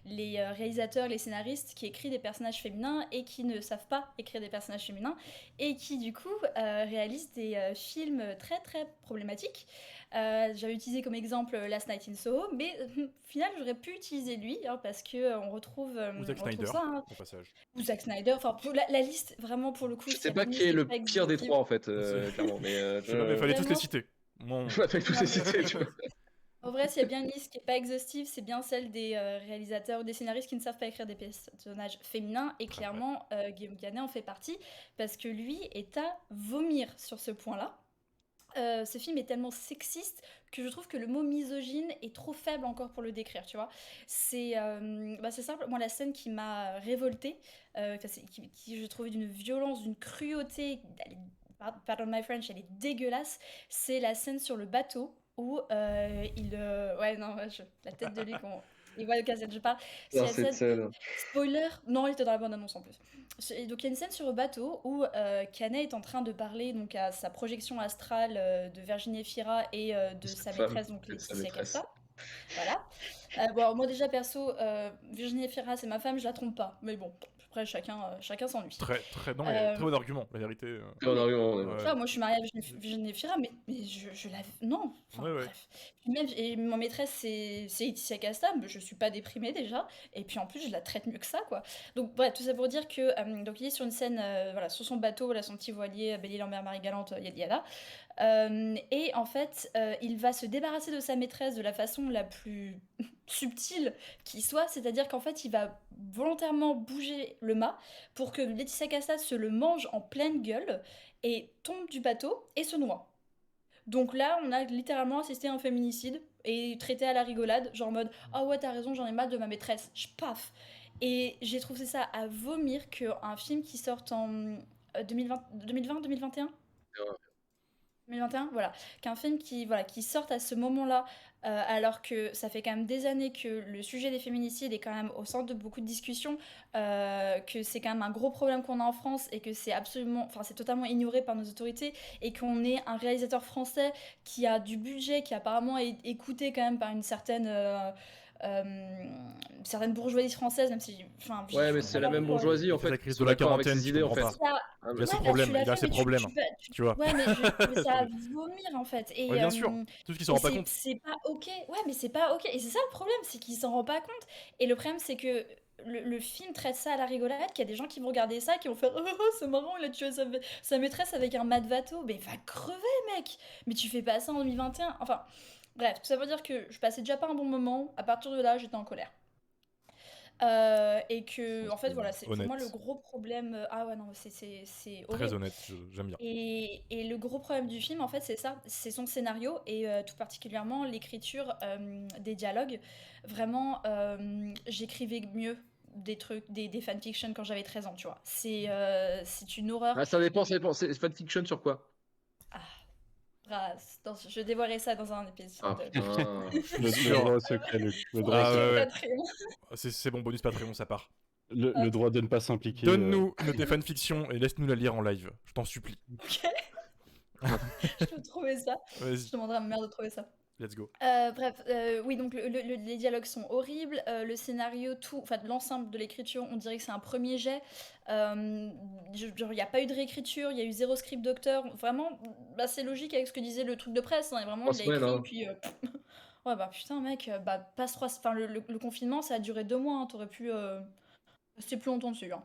les réalisateurs, les scénaristes qui écrivent des personnages féminins et qui ne savent pas écrire des personnages féminins et qui du coup réalisent des films très très problématiques. J'avais utilisé comme exemple Last Night in Soho, mais au final, j'aurais pu utiliser lui parce que on retrouve, Ou Zack on retrouve Snyder, ça, hein, au passage. ou Zack Snyder. Enfin, la liste vraiment pour le coup, Je sais s'il y a pas bien une qui est liste qui le est pas pire des exhaustive. trois en fait, C'est- clairement. Mais Je sais pas, mais il fallait tous les Vraiment. citer. Moi, on va pas tous Non, les mais citer, tu vois. en vrai, s'il y a bien une liste qui est pas exhaustive, c'est bien celle des réalisateurs ou des scénaristes qui ne savent pas écrire des personnages féminins. Et Très clairement, Guillaume Canet en fait partie parce que lui est à vomir sur ce point-là. Ce film est tellement sexiste que je trouve que le mot misogyne est trop faible encore pour le décrire, tu vois. C'est simple, moi la scène qui m'a révoltée, qui je trouvais d'une violence, d'une cruauté, pardon my French, elle est dégueulasse, c'est la scène sur le bateau où ouais non, ouais, la tête de lui, il voit lequel je parle, c'est Non, la cette scène... scène. Spoiler, non, il était dans la bande-annonce en plus. Donc il y a une scène sur le bateau où Canet est en train de parler donc à sa projection astrale de Virginie Efira et de Cette sa femme, maîtresse, donc sa Laetitia maîtresse. Casta. Voilà. Bon, moi déjà perso, Virginie Efira c'est ma femme, je la trompe pas. Mais bon, après chacun s'ennuie. non, mais très bon argument, la vérité. Très bon argument, ouais. Ouais. Tu vois, moi je suis mariée avec Virginie Efira, mais je la... Non, enfin Ouais, ouais. bref. Puis même, et ma maîtresse c'est Laetitia Casta, mais je suis pas déprimée déjà, et puis en plus je la traite mieux que ça, quoi. Donc bref, tout ça pour dire que, donc il est sur une scène, voilà, sur son bateau, voilà, son petit voilier, Bélie Lambert, Marie Galante, yada yada. Et en fait, il va se débarrasser de sa maîtresse de la façon la plus subtile qui soit, c'est-à-dire qu'en fait, il va volontairement bouger le mât pour que Laetitia Casta se le mange en pleine gueule et tombe du bateau et se noie. Donc là, on a littéralement assisté à un féminicide et traité à la rigolade, genre en mode ah ouais, t'as raison, j'en ai marre de ma maîtresse, paf. Et j'ai trouvé ça à vomir qu'un film qui sorte en 2021 2021, voilà, qu'un film qui sorte à ce moment-là, alors que ça fait quand même des années que le sujet des féminicides est quand même au centre de beaucoup de discussions, que c'est quand même un gros problème qu'on a en France et que c'est totalement ignoré par nos autorités et qu'on est un réalisateur français qui a du budget, qui apparemment est écouté quand même par une certaine bourgeoisie française, même si, enfin, Ouais, mais c'est la même bourgeoisie en Il fait fait. la crise Ils sont de la d'accord avec quarantaine, ses tu idées en comprends fait. pas. Ça... Ah, Il a ses Ouais, problèmes, tu l'as il a fait, ses mais problèmes, tu vois. Ouais, mais je trouvais ça à vomir en fait. Et, Ouais, bien sûr, tout ce qui s'en rend pas compte. c'est pas ok. Ouais, mais c'est pas ok. Et c'est ça le problème, c'est qu'il s'en rend pas compte. Et le problème, c'est que le film traite ça à la rigolade, qu'il y a des gens qui vont regarder ça, qui vont faire oh, c'est marrant, il a tué sa maîtresse avec un mat de bateau. Mais va crever, mec! Mais tu fais pas ça en 2021. Enfin, bref, tout ça veut dire que je passais déjà pas un bon moment. À partir de là, j'étais en colère. Et que, en fait, voilà, c'est pour moi le Honnête. gros problème. Ah ouais, non, c'est Très horrible. honnête, j'aime bien. Et le gros problème du film, en fait, c'est ça, c'est son scénario et tout particulièrement l'écriture des dialogues. Vraiment, j'écrivais mieux des trucs, des fanfictions quand j'avais 13 ans, tu vois. C'est une horreur. Ah, ça dépend. C'est fanfiction sur quoi? Je dévoilerai ça dans un épisode. Ah putain. Le droit au secret, Luc. Le droit, Ah, au secret. ouais. Patreon. C'est bon, bonus Patreon, ça part. Le droit de ne pas s'impliquer. Donne-nous tes fanfictions et laisse-nous la lire en live, je t'en supplie. Ok. Je peux trouver ça. Je Vas-y, demanderai à ma mère de trouver ça. let's go. Bref, oui, donc les dialogues sont horribles, le scénario, enfin l'ensemble de l'écriture, on dirait que c'est un premier jet. Il n'y a pas eu de réécriture, il y a eu 0 script docteur. Vraiment, bah, c'est logique avec ce que disait le truc de presse. Hein, et vraiment, 3 il l'a écrit, semaines, hein. puis. Ouais, bah putain, mec, passe 3. Enfin, le confinement, ça a duré 2 mois, hein, t'aurais pu rester plus longtemps dessus. Hein.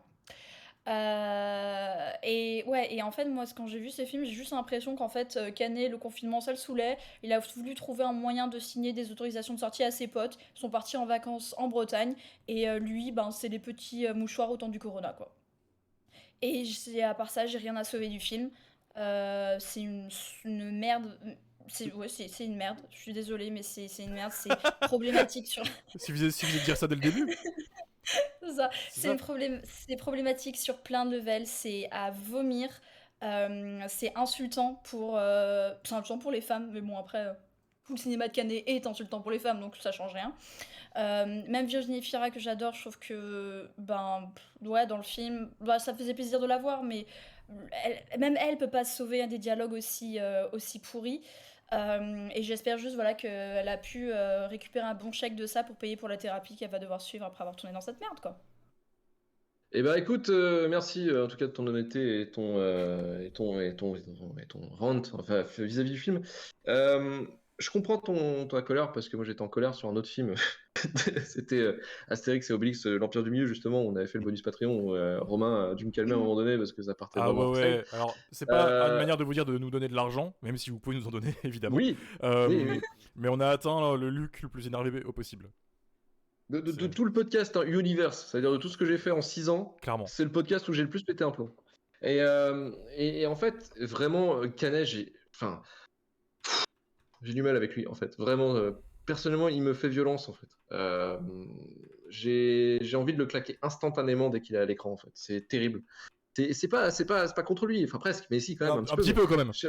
Et ouais, et en fait, moi, quand j'ai vu ces films, j'ai juste l'impression qu'en fait, Canet, le confinement, ça le saoulait. Il a voulu trouver un moyen de signer des autorisations de sortie à ses potes. Ils sont partis en vacances en Bretagne. Et lui, ben, c'est des petits mouchoirs au temps du corona, quoi. Et à part ça, j'ai rien à sauver du film. C'est une merde. C'est une merde. Je suis désolée, mais c'est une merde. C'est problématique sur. Si vous êtes dire ça dès le début, C'est ça. c'est ça. C'est problématique sur plein de levels. C'est à vomir. C'est insultant pour les femmes. Mais bon, après, tout le cinéma de Canet est insultant pour les femmes, donc ça change rien. Même Virginie Fira que j'adore, je trouve que ouais, dans le film, ça faisait plaisir de la voir, mais même elle peut pas se sauver des dialogues aussi pourris. Et j'espère juste voilà qu'elle a pu récupérer un bon chèque de ça pour payer pour la thérapie qu'elle va devoir suivre après avoir tourné dans cette merde, quoi. Eh ben écoute, merci en tout cas de ton honnêteté et ton rant enfin, vis-à-vis du film. Je comprends ta colère parce que moi j'étais en colère sur un autre film. C'était Astérix et Obélix, l'Empire du Milieu, justement. On avait fait le bonus Patreon où Romain a dû me calmer à un moment donné parce que ça partait Ah vraiment ouais, très. ouais. Alors, c'est pas une Euh, manière de vous dire de nous donner de l'argent, même si vous pouvez nous en donner, évidemment. oui, Euh, oui, oui. mais on a atteint le Luc le plus énervé au possible. De C'est tout le podcast hein, Universe, c'est-à-dire de tout ce que j'ai fait en 6 ans, clairement. c'est le podcast où j'ai le plus pété un plomb. Et en fait, vraiment, Canet, enfin, j'ai du mal avec lui, en fait. Vraiment, personnellement, il me fait violence, en fait. J'ai envie de le claquer instantanément dès qu'il est à l'écran, en fait. C'est terrible. C'est pas contre lui, enfin presque, mais si, quand même, un petit Un peu. petit Mais peu quand même. je sais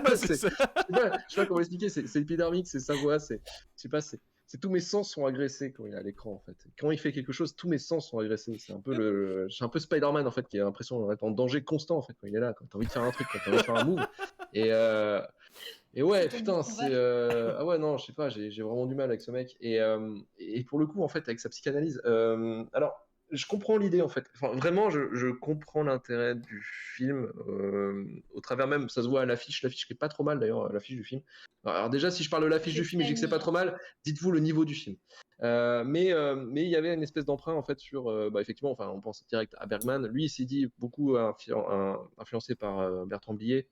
pas, C'est ça. je sais pas comment l'expliquer, c'est épidermique, c'est sa voix, je sais pas, c'est tous mes sens sont agressés quand il est à l'écran, en fait. Quand il fait quelque chose, tous mes sens sont agressés. C'est un peu Spider-Man, en fait, qui a l'impression d'être en danger constant, en fait, quand il est là, quand t'as envie de faire un truc, quand t'as envie de faire un move. Et, euh, et ouais, C'est ton putain, bouton vert. ah ouais, non, je sais pas, j'ai vraiment du mal avec ce mec. Et pour le coup, en fait, avec sa psychanalyse, alors, je comprends l'idée, en fait. Enfin, vraiment, je comprends l'intérêt du film, au travers même, ça se voit à l'affiche qui est pas trop mal d'ailleurs, l'affiche du film. Alors, déjà, si je parle de l'affiche J'ai du film et pas que je dis que c'est aimé, pas trop mal, dites-vous le niveau du film. Mais il y avait une espèce d'emprunt, en fait, sur, effectivement, enfin, on pense direct à Bergman. Lui, il s'est dit beaucoup influencé par Bertrand Blier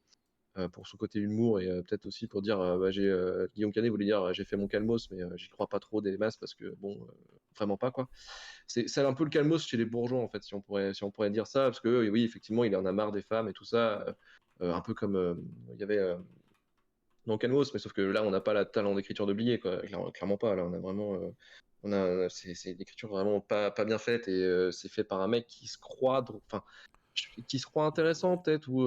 pour son côté humour et peut-être aussi pour dire Guillaume Canet voulait dire j'ai fait mon calmos mais j'y crois pas trop des masses parce que bon vraiment pas quoi. C'est un peu le calmos chez les bourgeois en fait si on pourrait dire ça parce que oui effectivement il en a marre des femmes et tout ça un peu comme il y avait dans Calmos mais sauf que là on n'a pas le talent d'écriture de Blier quoi clairement pas là on a vraiment c'est une écriture vraiment pas bien faite et c'est fait par un mec qui se croit enfin qui se croit intéressant peut-être ou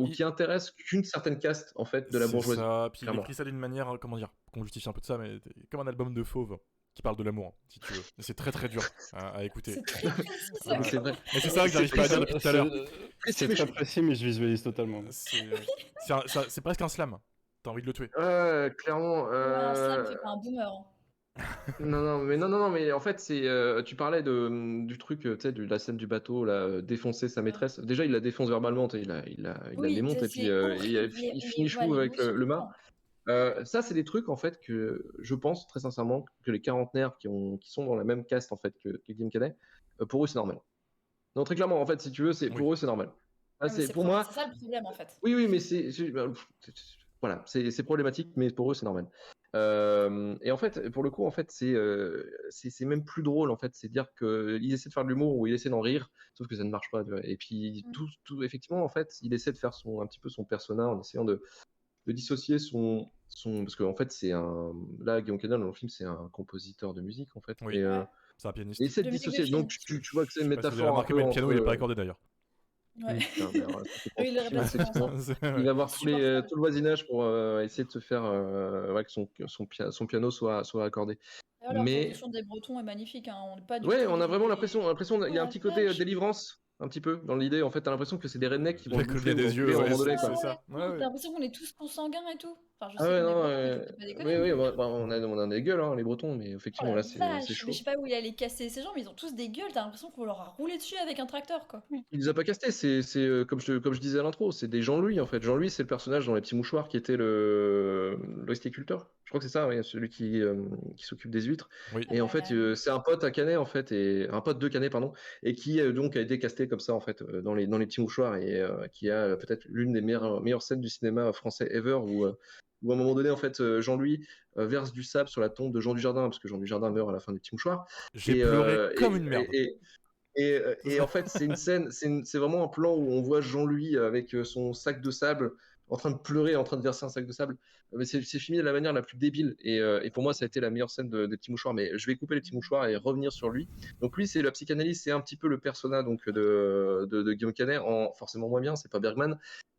Il- qui intéresse qu'une certaine caste en fait de la C'est bourgeoisie ça. Puis il clairement. écrit ça d'une manière, comment dire, qu'on justifie un peu de ça, mais comme un album de Fauve qui parle de l'amour, si tu veux. Et c'est très très dur à écouter. C'est très précis, ça. Ouais. C'est vrai. Mais c'est ça que j'arrive C'est pas à très- dire depuis tout à l'heure. C'est très précis, mais je visualise totalement. C'est presque un slam. T'as envie de le tuer. Clairement. Ouais, un slam fait pas un boomer, hein. Non, mais en fait, tu parlais du truc, tu sais, de la scène du bateau, là, défoncer sa maîtresse. Déjà, il la défonce verbalement, tu sais, il la Oui, démonte et puis c'est horrible. il finit Ouais, chevou les avec mots sont le mât. violents. Ça, c'est des trucs, en fait, que je pense, très sincèrement, que les quarantenaires qui sont dans la même caste, en fait, que Guillaume Canet, pour eux, c'est normal. Non, très clairement, en fait, si tu veux, Oui. pour eux, c'est normal. Ouais, mais Pour moi, c'est ça le problème en fait. oui, mais voilà, c'est problématique, mais pour eux, c'est normal. Et en fait, pour le coup, en fait, c'est même plus drôle, en fait, c'est dire qu'il essaie de faire de l'humour ou il essaie d'en rire, sauf que ça ne marche pas. Tu vois. Et puis, effectivement, en fait, il essaie de faire un petit peu son persona en essayant de dissocier parce qu'en fait, là, Guillaume Canet, dans le film, c'est un compositeur de musique, en fait. Oui. Ouais. C'est un pianiste. Et essaie de De musique de dissocier. film. Donc, tu vois que c'est Je une sais pas si vous avez métaphore un remarqué, peu mais le piano, il est pas entre. accordé d'ailleurs. Ouais. Putain, mais alors, ça, c'est Oui, il pas aurait possible, pas c'est souvent fou, ça. hein. Il va voir Insupportable. tout le voisinage pour essayer de se faire que son piano soit accordé. D'ailleurs, la Mais reproduction des Bretons est magnifique, hein. On n'est pas du ouais, tout on a vraiment des... l'impression, il Oh y a un la petit côté vache. délivrance, un petit peu, dans l'idée. En fait, t'as l'impression que c'est des rednecks qui vont Il le a bouffer cligné ou des yeux, l'enculer à un ouais, moment donné, c'est quoi. ça. Non, Ouais, ouais. t'as l'impression qu'on est tous consanguins et tout. Enfin, je Ah sais ouais, qu'on est non, Bretons, mais faut pas déconner. oui, on a des gueules, hein, les Bretons, mais Oh effectivement, la là, c'est vache. Mais chaud. je sais pas où il allait casser ces gens, mais ils ont tous des gueules. T'as l'impression qu'on leur a roulé dessus avec un tracteur, quoi. Il les a pas castés, comme je disais à l'intro, c'est des Jean-Louis en fait. Jean-Louis, c'est le personnage dans Les Petits Mouchoirs qui était l'osticulteur. Je crois que c'est ça, oui, celui qui s'occupe des huîtres. Oui. Et en fait, c'est un pote à Canet en fait, et un pote de Canet pardon, et qui donc a été casté comme ça en fait dans les Petits Mouchoirs et qui a peut-être l'une des meilleures scènes du cinéma français ever où à un moment donné en fait Jean-Louis verse du sable sur la tombe de Jean Dujardin parce que Jean Dujardin meurt à la fin des Petits Mouchoirs. J'ai Et, pleuré euh, comme et, une merde. et- Et en fait, c'est une scène, c'est vraiment un plan où on voit Jean-Louis avec son sac de sable en train de pleurer, en train de verser un sac de sable. Mais c'est filmé de la manière la plus débile. Et pour moi, ça a été la meilleure scène des petits mouchoirs. Mais je vais couper les petits mouchoirs et revenir sur lui. Donc lui, c'est la psychanalyse, c'est un petit peu le persona donc de Guillaume Canet, en forcément moins bien. C'est pas Bergman,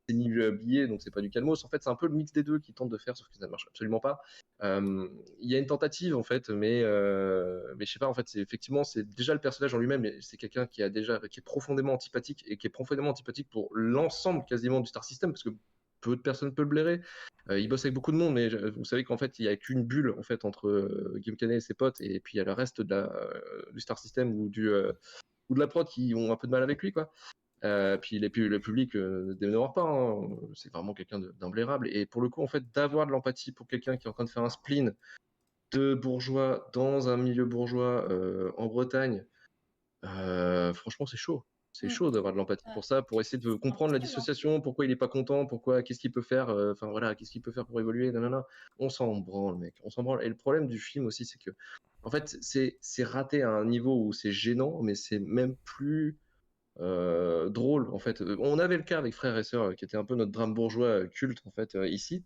c'est ni Billet, donc c'est pas du Calmos. En fait, c'est un peu le mix des deux qui tente de faire, sauf que ça ne marche absolument pas. Il y a une tentative en fait, mais je sais pas. En fait, effectivement, c'est déjà le personnage en lui-même. C'est quelqu'un qui est profondément antipathique et qui est profondément antipathique pour l'ensemble quasiment du Star System, parce que peu de personnes peuvent le blairer. Il bosse avec beaucoup de monde, mais vous savez qu'en fait, il n'y a qu'une bulle en fait entre Guillaume Canet et ses potes, et puis il y a le reste du Star System ou de la prod qui ont un peu de mal avec lui, quoi. Puis le public ne déménore pas, hein. C'est vraiment quelqu'un d'imblérable. Et pour le coup, en fait, d'avoir de l'empathie pour quelqu'un qui est en train de faire un spleen de bourgeois dans un milieu bourgeois en Bretagne, franchement, c'est chaud. C'est chaud d'avoir de l'empathie pour ça, pour essayer de comprendre la dissociation, pourquoi il est pas content, qu'est-ce qu'il peut faire, enfin voilà, qu'est-ce qu'il peut faire pour évoluer, nanana. On s'en branle, mec, on s'en branle. Et le problème du film aussi, c'est que, en fait, c'est raté à un niveau où c'est gênant, mais c'est même plus drôle, en fait. On avait le cas avec Frères et Sœurs, qui était un peu notre drame bourgeois culte, en fait, ici.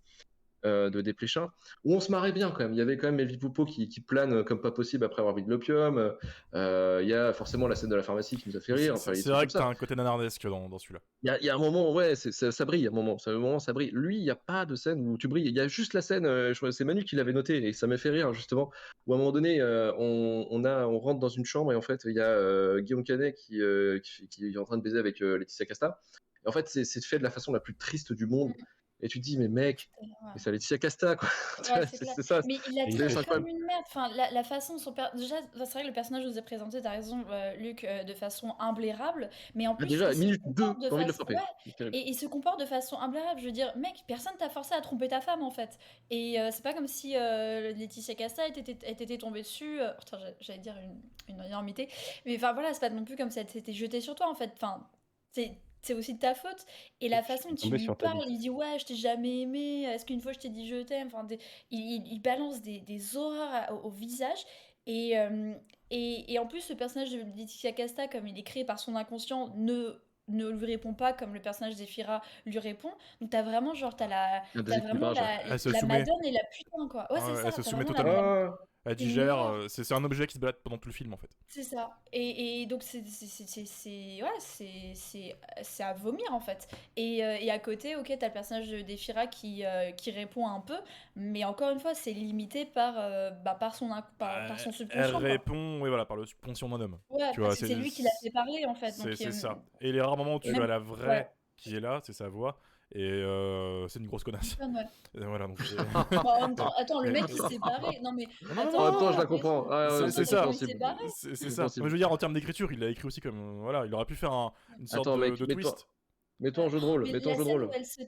De Desplechin, où on se marrait bien quand même. Il y avait quand même Elvie Poupeau qui plane comme pas possible après avoir bu de l'opium. Il y a forcément la scène de la pharmacie qui nous a fait rire. Enfin, C'est vrai que t'as un côté nanardesque dans celui-là. Il y a un moment, ouais, ça brille. À un moment, ça brille. Lui, il n'y a pas de scène où tu brilles. Il y a juste la scène, c'est Manu qui l'avait noté et ça m'a fait rire justement. Où à un moment donné, on rentre dans une chambre et en fait, il y a Guillaume Canet qui est en train de baiser avec Laetitia Casta. Et en fait, c'est fait de la façon la plus triste du monde. Et tu te dis, mais mec, mais c'est Laetitia Casta, quoi. Ouais, c'est ça. Mais il a traité comme une merde. Enfin, la façon de son déjà, c'est vrai que le personnage nous est présenté, t'as raison, Luc, de façon imblairable. Mais en plus, déjà, minute 2, de t'as envie de le façon... frapper. Ouais, et il se comporte de façon imblairable. Je veux dire, mec, personne t'a forcé à tromper ta femme, en fait. Et c'est pas comme si Laetitia Casta était tombée dessus. Putain, j'allais dire une énormité. Mais enfin, voilà, c'est pas non plus comme si elle s'était jetée sur toi, en fait. Enfin, c'est aussi de ta faute. Et la façon dont il lui parle, il dit ouais, je t'ai jamais aimé, est-ce qu'une fois je t'ai dit je t'aime, enfin, il balance des horreurs au visage. Et en plus, le personnage de Laetitia Casta, comme il est créé par son inconscient, ne lui répond pas comme le personnage d'Ephira lui répond. Donc t'as vraiment la madone et la putain, quoi. Ouais, c'est ça. Elle se soumet totalement. Elle digère, Une c'est un objet qui se balade pendant tout le film en fait. C'est ça. Et donc c'est à vomir en fait. Et à côté, ok, t'as le personnage d'Ephira qui répond un peu, mais encore une fois, c'est limité par son subconscient. Elle répond, oui, voilà, par le subconscient d'un homme. Ouais, tu parce vois, que c'est lui qui l'a fait parler en fait. C'est ça. Et les rares moments où tu as la vraie qui est là, c'est sa voix. Et c'est une grosse connasse. Ouais. Voilà, donc en même temps, attends, le mec il s'est barré. Non mais attends, je la comprends. C'est ça. C'est ça. Je veux dire, en termes d'écriture, il l'a écrit aussi comme voilà, il aurait pu faire une sorte de twist. Mets-toi en jeu de rôle.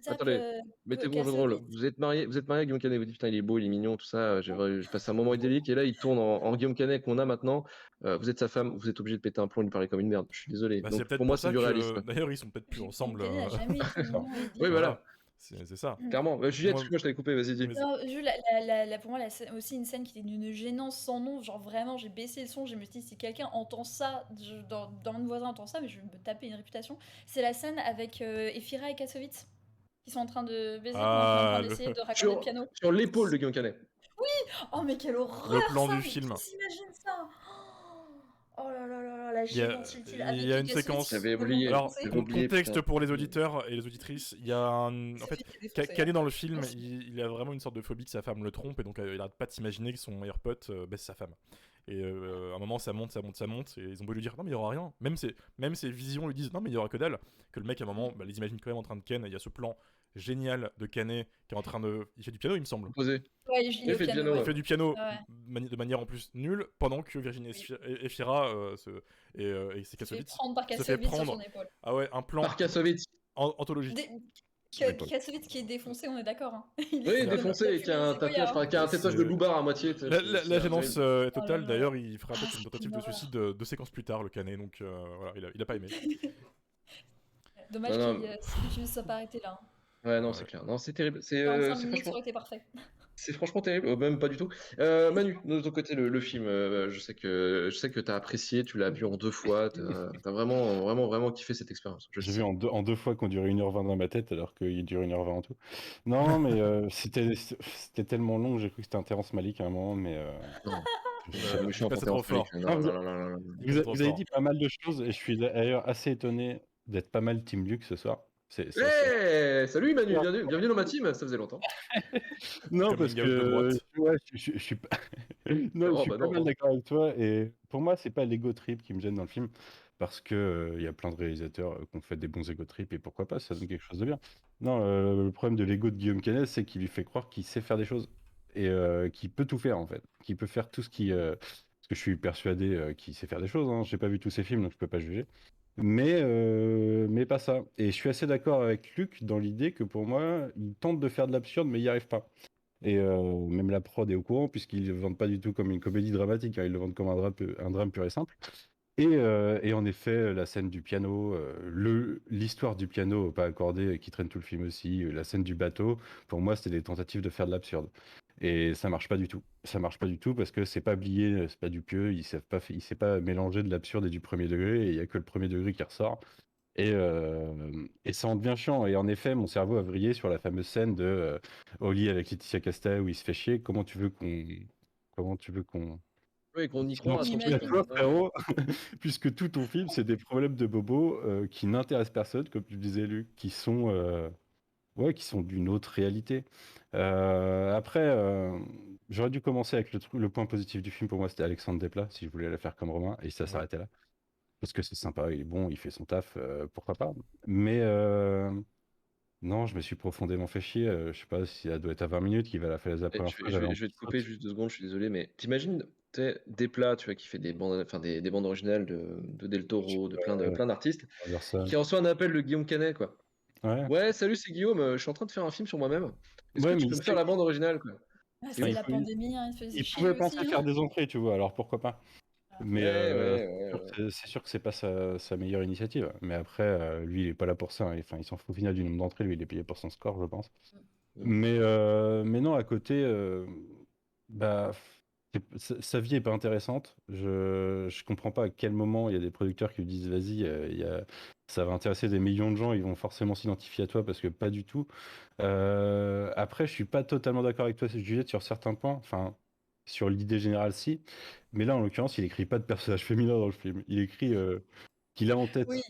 Attendez, mettez-vous en jeu de rôle. Vous êtes marié à Guillaume Canet. Vous dites putain, il est beau, il est mignon, tout ça. J'ai passé un moment idyllique et là, il tourne en Guillaume Canet qu'on a maintenant. Vous êtes sa femme, vous êtes obligé de péter un plomb et de lui parler comme une merde. Je suis désolé. Donc, pour moi, c'est du réalisme. D'ailleurs, ils sont peut-être plus ensemble. Oui, voilà. C'est ça. Clairement. Juliette, moi je t'avais coupé, vas-y, dis. Non, pour moi, aussi une scène qui était d'une gênance sans nom. Genre vraiment, j'ai baissé le son, je me suis dit, si quelqu'un entend ça, dans mon voisin entend ça, mais je vais me taper une réputation. C'est la scène avec Ephira et Kassovitz, qui sont en train de baiser, en train d'essayer de raccorder le piano. Sur l'épaule de Guillaume Canet. Oui. Oh, mais quelle horreur. Le plan du film. T'imagines ça? Oh là là là, la gênance utile. Il y a une séquence. J'avais oublié. Alors, contexte pour les auditeurs et les auditrices, il y a en fait, Canet dans le film, il a vraiment une sorte de phobie que sa femme le trompe et donc il n'arrête pas de s'imaginer que son meilleur pote baisse sa femme. Et à un moment, ça monte, et ils ont beau lui dire non, mais il n'y aura rien. Même ses visions lui disent non, mais il n'y aura que dalle. Que le mec, à un moment, les imagine quand même en train de ken. Il y a ce plan génial de Canet qui est en train de. Il fait du piano, il me semble. Ouais, il fait du piano de manière en plus nulle pendant que Virginie Efira et ses Kassovitz se fait prendre sur son épaule. Ah ouais, un plan par Kassovitz anthologique. Kassovitz qui est défoncé, on est d'accord. Hein. Oui, défoncé, qui a un tatouage de loupard à moitié. La gênance est totale. D'ailleurs, il fera peut-être une tentative de suicide 2 séquences plus tard, le Canet. Donc voilà, il a pas aimé. Dommage que le film ne soit pas arrêté là. Ouais, non, c'est clair. Non, c'est terrible. C'est franchement... été parfait. C'est franchement terrible, même pas du tout. Manu, de ton côté, le film, je sais que tu as apprécié, tu l'as vu en 2 fois, tu as vraiment, vraiment, vraiment kiffé cette expérience. Je le J'ai vu sais. en deux fois qu'on durait 1h20 dans ma tête, alors qu'il dure 1h20 en tout. Non, mais c'était tellement long, j'ai cru que c'était un Terrence Malick à un moment, mais Non, je sais pas. me suis en C'est trop Terrence Malick. fort. Non, Ah, non, non, non, non, non. C'est trop vous avez fort. dit pas mal de choses, et je suis d'ailleurs assez étonné d'être pas mal Team Luke ce soir. C'est assez... Hey, salut Manu, bienvenue dans ma team, ça faisait longtemps. Non, parce Coming out de que droite. ouais, je suis pas... non, je Oh, suis bah pas non, mal non. d'accord avec toi. Et pour moi, c'est pas l'ego trip qui me gêne dans le film, parce que il y a plein de réalisateurs qui ont fait des bons ego trips et pourquoi pas, ça donne quelque chose de bien. Non, le problème de l'ego de Guillaume Canet, c'est qu'il lui fait croire qu'il sait faire des choses et qu'il peut tout faire en fait, qu'il peut faire tout ce qui. Parce que je suis persuadé qu'il sait faire des choses. Hein. J'ai pas vu tous ses films, donc je peux pas juger. Mais pas ça. Et je suis assez d'accord avec Luc dans l'idée que pour moi, il tente de faire de l'absurde, mais il n'y arrive pas. Et même la prod est au courant, puisqu'ils ne le vendent pas du tout comme une comédie dramatique, hein, ils le vendent comme un drame pur et simple. Et en effet, la scène du piano, l'histoire du piano pas accordé qui traîne tout le film aussi, la scène du bateau, pour moi, c'était des tentatives de faire de l'absurde. Et ça marche pas du tout. Ça marche pas du tout parce que c'est pas Blier, c'est pas Dupieux, il sait pas mélanger de l'absurde et du premier degré, et il y a que le premier degré qui ressort. Et ça en devient chiant. Et en effet, mon cerveau a vrillé sur la fameuse scène de Oli avec Laetitia Casta où il se fait chier. Comment tu veux qu'on Oui, qu'on y croit à On s'identifie à 100%. imagine. toi, frérot, puisque tout ton film, c'est des problèmes de bobo qui n'intéressent personne, comme tu disais, Luc, ouais, qui sont d'une autre réalité. Après, j'aurais dû commencer avec le point positif du film. Pour moi, c'était Alexandre Desplat, si je voulais la faire comme Romain, et ça Ouais. s'arrêtait là. Parce que c'est sympa, il est bon, il fait son taf, pourquoi pas. Mais non, je me suis profondément fait chier. Je sais pas si elle doit être à 20 minutes qu'il va la faire la Eh, première fois, j'avais je vais envie te couper juste 2 secondes, je suis désolé, mais t'imagines des plats, tu vois, qui fait des bandes, enfin des bandes originales de Del Toro, de plein d'artistes, de dire ça. qui reçoit un appel de Guillaume Canet, quoi. Ouais, Ouais, salut, c'est Guillaume, je suis en train de faire un film sur moi-même. Est-ce que ouais, mais tu peux me faire la bande originale, quoi? Ah, Et enfin, c'était oui. la pandémie, hein, il se faisait il chier pouvait lui aussi. penser faire des entrées, tu vois, alors pourquoi pas. Mais Ouais, ouais, ouais, ouais. c'est sûr que c'est pas sa meilleure initiative. Mais après, lui, il est pas là pour ça. Hein. Enfin, il s'en fout au final du nombre d'entrées. Lui, il est payé pour son score, je pense. Mm. Mais non, à côté, bah, sa vie est pas intéressante. Je comprends pas à quel moment il y a des producteurs qui lui disent vas-y, ça va intéresser des millions de gens, ils vont forcément s'identifier à toi parce que pas du tout. Après, je suis pas totalement d'accord avec toi, Juliette, sur certains points. Enfin, sur l'idée générale, si. Mais là, en l'occurrence, il écrit pas de personnage féminin dans le film. Il écrit qu'il a en tête. Oui,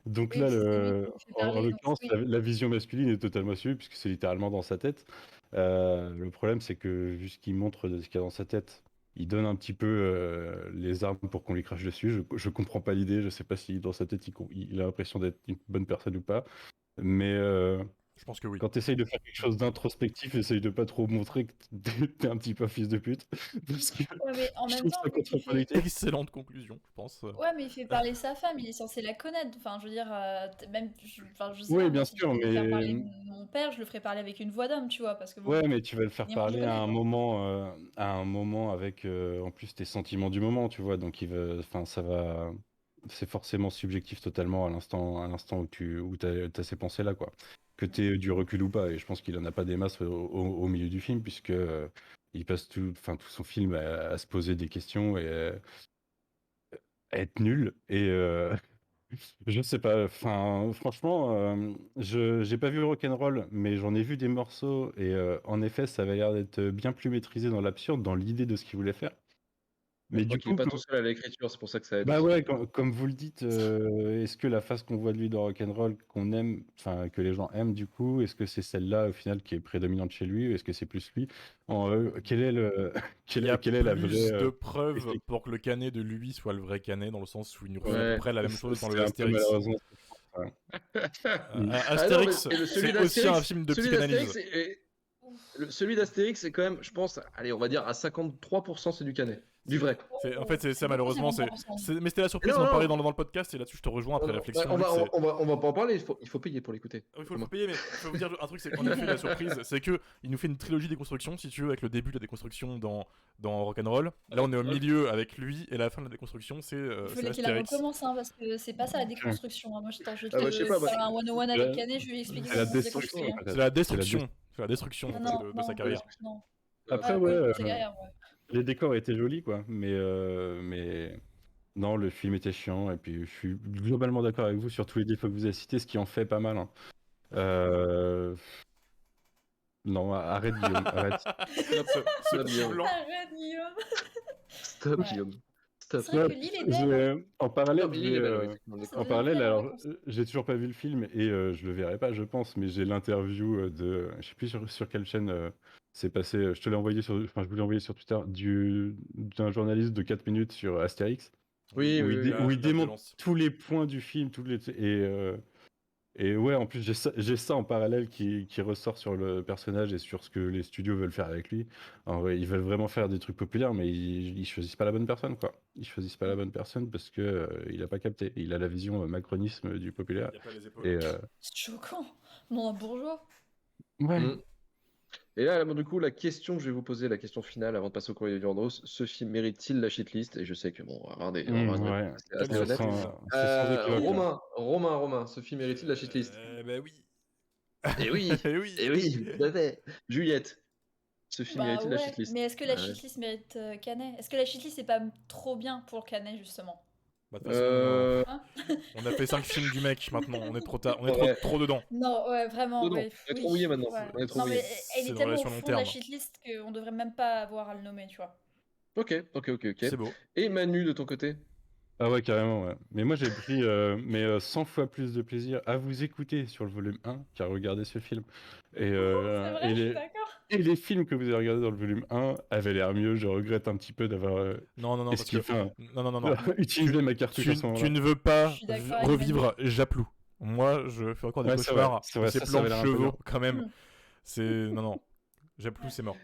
Donc oui, là, puis c'est lui qui lui fait en parler, donc l'occurrence, oui. la vision masculine est totalement assumée puisque c'est littéralement dans sa tête. Le problème, c'est que vu ce qu'il montre de ce qu'il y a dans sa tête, il donne un petit peu les armes pour qu'on lui crache dessus. Je comprends pas l'idée. Je sais pas si dans sa tête, il a l'impression d'être une bonne personne ou pas. Mais Je pense que oui. quand tu essayes de faire quelque chose d'introspectif, essaye de pas trop montrer que t'es un petit peu fils de pute. Parce que Ouais, mais en je même trouve temps, ça vu qu'il fait... contre-productif. Excellente conclusion, je pense. Ouais, mais il fait parler sa femme, il est censé la connaître. Enfin, je veux dire, même, enfin, je sais Oui, pas, bien moi, si je sûr, devais faire mais parler mon père, je le ferais parler avec une voix d'homme, tu vois, parce que ouais, bon, mais tu vas le faire néanmoins, je parler connais, quoi. à un moment avec en plus tes sentiments du moment, tu vois. Donc enfin, c'est forcément subjectif totalement à l'instant où t'as ces pensées-là, quoi. Que t'aies du recul ou pas. Et je pense qu'il en a pas des masses au milieu du film, puisque il passe enfin, tout son film à se poser des questions et à être nul. Et je sais pas. Enfin, franchement, j'ai pas vu Rock'n'Roll, mais j'en ai vu des morceaux et en effet, ça avait l'air d'être bien plus maîtrisé dans l'absurde, dans l'idée de ce qu'il voulait faire. Mais Mais je crois du qu'il est coup, pas tout seul à l'écriture, c'est pour ça que ça aide bah aussi. ouais, comme vous le dites, est-ce que la face qu'on voit de lui dans Rock'n'Roll, qu'on aime, enfin que les gens aiment du coup, est-ce que c'est celle-là au final qui est prédominante chez lui, ou est-ce que c'est plus lui? Quel est Il y a quelle est la vraie plus de preuves esthétique? pour que le Canet de lui soit le vrai Canet, dans le sens où il nous refait à peu Ouais. près la même chose dans le C'est un peu Astérix. malheureusement ce que je pense, ouais. Ah non, mais Astérix, celui c'est aussi un d'Astérix, film de celui d'Astérix, psychanalyse. celui d'Astérix, c'est quand même, je pense, allez, on va dire à 53%, c'est du Canet, du vrai. En fait, c'est ça, beaucoup, malheureusement. 53%. Mais c'était la surprise Non, d'en parler non, dans le podcast, et là-dessus, je te rejoins après non, réflexion. on Luc, va, c'est- on va pas en parler, il faut payer pour l'écouter. Il faut le payer, mais je peux vous dire un truc, c'est qu'en effet, la surprise, c'est que il nous fait une trilogie déconstruction, si tu veux, avec le début de la déconstruction dans Rock'n'Roll. Là, on est au milieu avec lui, et la fin de la déconstruction, c'est Il c'est fallait qu'il la Astérix. recommence, hein, parce que c'est pas ça la déconstruction. Hein. Moi, attends, je vais Ah bah, je sais pas, faire un 101 avec Canet, je vais lui expliquer C'est la comment on se destruction, déconstruit. Hein. C'est la destruction. C'est la destruction Non, de sa non, carrière. non. Après, Ah, ouais, oui, c'est derrière, ouais. les décors étaient jolis, quoi. Mais non, le film était chiant. Et puis, je suis globalement d'accord avec vous sur tous les défauts que vous avez cités, ce qui en fait pas mal. Hein. Euh, Non, arrête, Guillaume, arrête. Ce petit Guillaume. blanc. Arrête, Guillaume. Stop, Ouais. Guillaume. Stop. C'est vrai que Ouais, l'île est belle. Hein. en Non, parallèle, mais je il est vais, belle, ouais, effectivement, Ça d'accord. en devient parallèle, bien, alors, vacances. j'ai toujours pas vu le film et je le verrai pas, je pense, mais j'ai l'interview je sais plus sur quelle chaîne c'est passé. Je te l'ai envoyé enfin, je vous l'ai envoyé sur Twitter d'un journaliste de 4 minutes sur Astérix Oui, où oui, oui. où il La démontre violence. tous les points du film, et ouais, en plus j'ai ça en parallèle qui ressort sur le personnage et sur ce que les studios veulent faire avec lui. En vrai, ils veulent vraiment faire des trucs populaires, mais ils choisissent pas la bonne personne, quoi. Ils choisissent pas la bonne personne parce que il a pas capté. Il a la vision macronisme du populaire. Il n'y a pas les épaules. Et C'est choquant. Non, un bourgeois. ouais. Mm. Et là, du coup, la question que je vais vous poser, la question finale avant de passer au courrier du Randos, ce film mérite-t-il la shitlist? Et je sais que bon, on va avoir on va avoir une Ouais. réponse Quelle assez Ouais, honnête. surprise. c'est sans équivoque, là. Romain, ce film mérite-t-il la shitlist? Bah oui. Eh oui, Eh oui. eh oui, tout à fait. Juliette, ce film Bah mérite-t-il la ouais, shitlist? mais est-ce que la Ouais. shitlist mérite Canet? Est-ce que la shitlist c'est pas trop bien pour le Canet justement? Bah, de toute façon, Hein? on a fait 5 films du mec maintenant. On est trop tard. On est Ouais. trop dedans. Non, ouais, vraiment, Non, ouais, on est trop oui, mouillé maintenant. ouais. On est trop Non mouillé. mais elle C'est est une tellement au relation long fond de la terme. shitlist qu'on devrait même pas avoir à le nommer, tu vois. Ok. C'est beau. Et Manu, de ton côté? Ah ouais, carrément, ouais. Mais moi, j'ai pris 100 fois plus de plaisir à vous écouter sur le volume 1 qu'à regarder ce film. Et, C'est euh, vrai, et, je suis les, d'accord. et les films que vous avez regardés dans le volume 1 avaient l'air mieux. Je regrette un petit peu d'avoir Non, parce que. Non. utilisé ma cartouche à ce Tu moment-là. ne veux Je pas suis d'accord avec revivre Japlou. Moi, je fais encore des Ouais, cauchemars. c'est vrai, Ces ça plans avait de l'air un peu chevaux, dur. quand même. Mm. C'est. Non. Japlou, Ouais. c'est mort.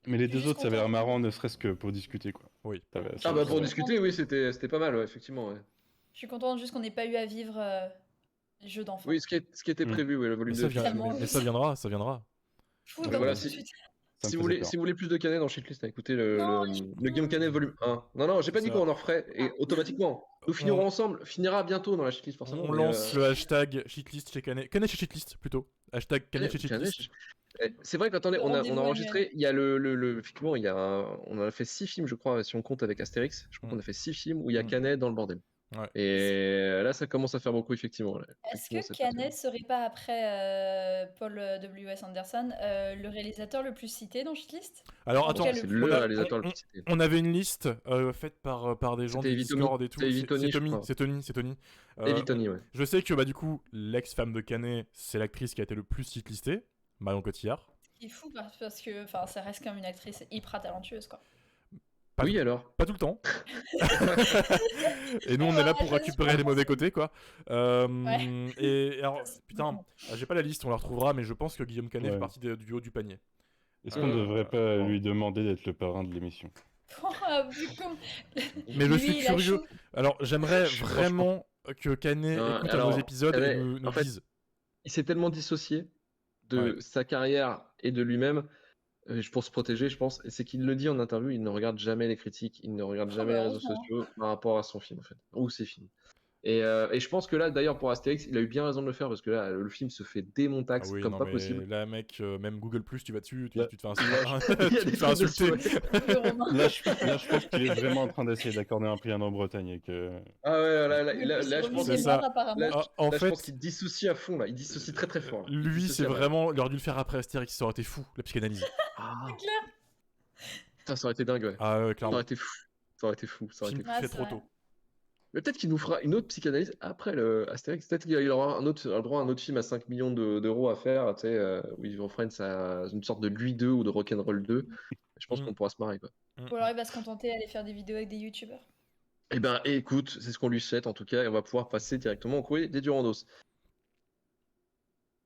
Mais les Je suis deux juste autres, ça avait l'air contente. marrant, ne serait-ce que pour discuter, quoi. Oui. Ça avait- Ah ça- bah ça pour avait- discuter, oui, c'était pas mal, ouais, effectivement. Ouais. Je suis contente juste qu'on n'ait pas eu à vivre les jeux d'enfants. Oui, ce qui était Mm. prévu, oui, le volume 2. Tellement Mais ça viendra. fou Ouais, comme Voilà, tout de suite. Ça me Si vous faisait voulez, peur. si vous voulez plus de Canet dans Shitlist, écoutez Non, le Game Canet volume 1. Non, j'ai pas dit Ça. qu'on en referait, et automatiquement, nous finirons ensemble, finira bientôt dans la Shitlist, forcément. On mais, lance le hashtag shitlist chez Canet. Canet chez shitlist, plutôt. Hashtag Canet chez Canet, shitlist. c'est vrai qu'attendez, Le on a rendez-vous enregistré, il y a effectivement, on en a fait 6 films, je crois, si on compte avec Astérix. Je crois qu'on a fait 6 films où il y a Canet dans le bordel. Ouais. Et là, ça commence à faire beaucoup, effectivement. Là. Est-ce Effectivement, que c'est pas Canet serait pas après Paul W.S. Anderson le réalisateur le plus cité dans Shitlist? Alors En tout attends, cas, C'est le le on a- réalisateur le plus cité. on avait une liste faite par des gens C'était du Evitoni. Discord et tout. C'est Evitoni, je crois. C'est Tony. Evitoni, ouais. Je sais que bah du coup, l'ex-femme de Canet, c'est l'actrice qui a été le plus shitlistée, Marion Cotillard. Ce qui est fou parce que ça reste quand même une actrice hyper talentueuse, quoi. Pas Oui, alors. Pas tout le temps. Et nous, on est là pour récupérer les mauvais côtés, quoi. Et alors, putain, j'ai pas la liste, on la retrouvera, mais je pense que Guillaume Canet Ouais. fait partie du haut du panier. Est-ce qu'on ne devrait pas lui demander d'être le parrain de l'émission? Vu comme- Mais je Lui, suis il a curieux. chaud. Alors, j'aimerais Franchement. vraiment que Canet Non, écoute alors, nos épisodes et Canet, nous en fait, dise. Il s'est tellement dissocié de Ouais. sa carrière et de lui-même, pour se protéger, je pense. Et c'est qu'il le dit en interview, il ne regarde jamais les critiques, il ne regarde jamais les réseaux heureusement. sociaux par rapport à son film, en fait, ou ses films. Et je pense que là, d'ailleurs, pour Astérix, il a eu bien raison de le faire parce que là, le film se fait Ah démontaxe oui, comme non, pas mais possible. là, mec, même Google Plus, tu vas dessus, Là- tu te fais insulter. Il y a Tu des te fais trucs dessus, insulter. ouais. Le Romain. Là, je pense qu'il est vraiment en train d'essayer d'accorder un prix en Bretagne et que... Ah ouais, Le je pense C'est qu'il ça. apparemment. là, Ah, en là, je pense pense qu'il dissocie à fond, là. Il dissocie très très fort. Là. Il Lui, dissocie c'est à fond. vraiment. Il aurait dû le faire après Astérix, ça aurait été fou, la psychanalyse. Ah, C'est clair. putain, ça aurait été dingue, ouais. Ah, Ça aurait clairement. été fou. Ça aurait été fou. Ça aurait Film été fou. Ouais, fait c'est trop vrai. tôt. Mais peut-être qu'il nous fera une autre psychanalyse après le Astérix. Peut-être qu'il aura le droit à un autre film à 5 millions d'euros à faire, tu sais, où ils vont faire une sorte de Lui 2 ou de Rock'n'Roll 2. Je pense Mm. qu'on pourra se marrer, quoi. Ou alors il va se contenter d'aller faire des vidéos avec des youtubeurs. Eh ben, écoute, c'est ce qu'on lui souhaite en tout cas, et on va pouvoir passer directement au courrier des Durandos.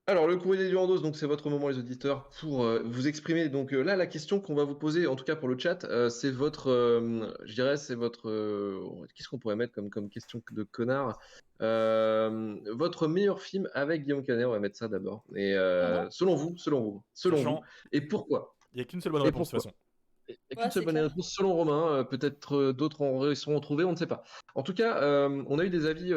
Alors, le courrier des Durandos, donc c'est votre moment, les auditeurs, pour vous exprimer. Donc là, la question qu'on va vous poser, en tout cas pour le chat, c'est votre, je dirais, c'est votre, qu'est-ce qu'on pourrait mettre comme question de connard? Votre meilleur film avec Guillaume Canet, on va mettre ça d'abord. Et selon vous, Sachant- et pourquoi? Il n'y a qu'une seule bonne Et réponse, de toute pourquoi façon. Et qu'une Ouais, seule c'est bonne clair. réponse selon Romain. Peut-être d'autres y seront trouvés, on ne sait pas. En tout cas, on a eu des avis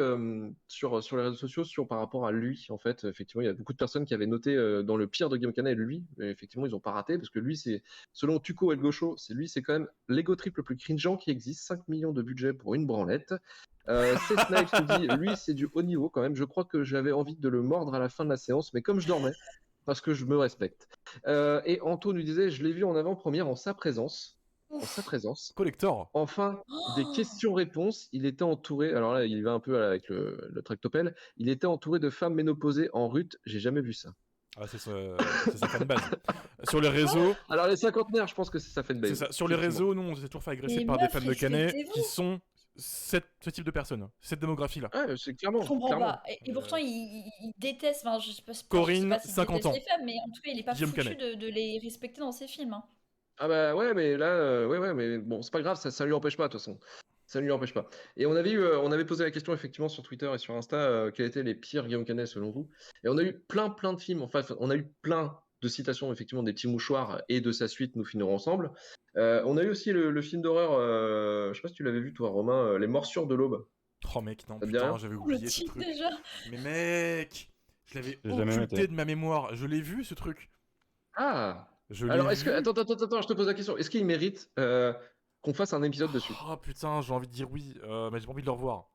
sur les réseaux sociaux par rapport à lui. En fait, effectivement, il y a beaucoup de personnes qui avaient noté dans le pire de Guillaume Canet lui. Et effectivement, ils n'ont pas raté parce que lui, c'est selon Tuco et le Gaucho, c'est quand même l'ego trip le plus cringeant qui existe. 5 millions de budget pour une branlette. C. Snipes nous dit, lui, c'est du haut niveau quand même. Je crois que j'avais envie de le mordre à la fin de la séance, mais comme je dormais, parce que je me respecte. Et Anto nous disait, je l'ai vu en avant-première en sa présence. En sa Ouf. présence. Collector. Enfin, des Oh, questions-réponses. Il était entouré, alors là, il va un peu avec le tractopelle. Il était entouré de femmes ménopausées en rut. J'ai jamais vu ça. Ah, c'est sa fanbase. Sur les réseaux, Alors, les cinquantenaires, je pense que c'est sa c'est fanbase. ça. Sur les Effectivement. réseaux, nous, on s'est toujours fait agresser mais par des meuf, fans de Canet qui respectez-vous. sont ce type de personnes, cette démographie-là. Ouais, c'est Je clairement. comprends clairement. pas. Et pourtant, il déteste, enfin, je sais pas, Corinne, s'il 50 déteste ans. les femmes, mais en tout cas, il est pas Guillaume foutu Canet. de les respecter dans ses films. Hein. Ah bah ouais, mais là, ouais, mais bon, c'est pas grave, ça lui empêche pas, de toute façon. Ça ne lui empêche pas. Et on avait posé la question effectivement sur Twitter et sur Insta, quels étaient les pires Guillaume Canet selon vous? Et on a eu plein de films, enfin, on a eu plein de citations effectivement des petits mouchoirs et de sa suite Nous finirons ensemble. On a eu aussi le film d'horreur, je sais pas si tu l'avais vu toi Romain, Les Morsures de l'Aube. Oh mec, non, Ça te dit putain, rien? j'avais Oh, le oublié ce titre truc. déjà. Mais mec, je l'avais J'ai jamais occulté noté. de ma mémoire. Je l'ai vu ce truc. Ah! Je l'ai Alors est-ce que... vu. Attends, je te pose la question. Est-ce qu'il mérite qu'on fasse un épisode dessus? Oh putain, j'ai envie de dire oui, mais j'ai pas envie de le revoir.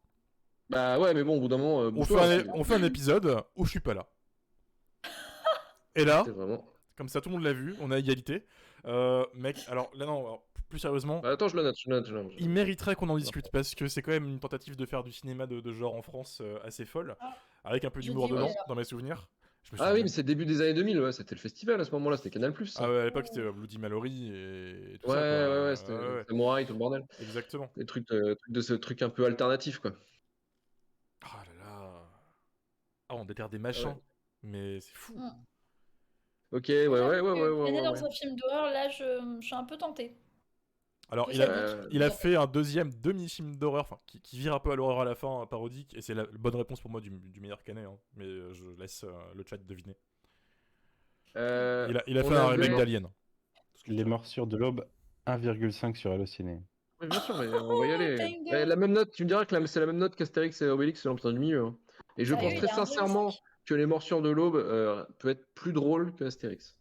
Bah ouais, mais bon, au bout d'un moment, bouge-toi, On fait un épisode où je suis pas là. Et là, c'est vraiment... comme ça tout le monde l'a vu, on a égalité. Mec, alors là non, alors, plus sérieusement, Bah, attends, je le note. il mériterait qu'on en discute parce que c'est quand même une tentative de faire du cinéma de genre en France assez folle, avec un peu Je d'humour dis oui, dedans, alors. dans mes souvenirs. Je me suis Ah oui, même- mais c'est début des années 2000, ouais, c'était le festival à ce moment-là, c'était Canal+. Ah ouais, à l'époque c'était Bloody Mallory et tout Ouais, ça quoi. ouais, c'était Ouais, Samouraï, tout le bordel. exactement. Des trucs de ce truc un peu alternatif, quoi. Ah là là. Ah, on déterre des Ah machins, ouais. mais c'est fou. Mm. Ok, J'avoue que Canet ouais. dans un film d'horreur, là, je suis un peu tentée. Alors, Que il ça a, pique. il a fait un deuxième demi-film d'horreur, enfin, qui vire un peu à l'horreur à la fin, parodique, et c'est la bonne réponse pour moi du meilleur Canet, hein, mais je laisse le chat deviner. Il a On fait un avait- remake d'Alien. Les morsures de l'aube, 1,5 sur Allociné. Oui, bien sûr, mais on va y aller. Banger. La même note, tu me diras que c'est la même note qu'Astérix et Obélix, c'est l'Empire du Milieu. Hein. Et je Sérieux, pense il très a un 1,5? sincèrement que les morsures de l'aube peut être plus drôle que Astérix.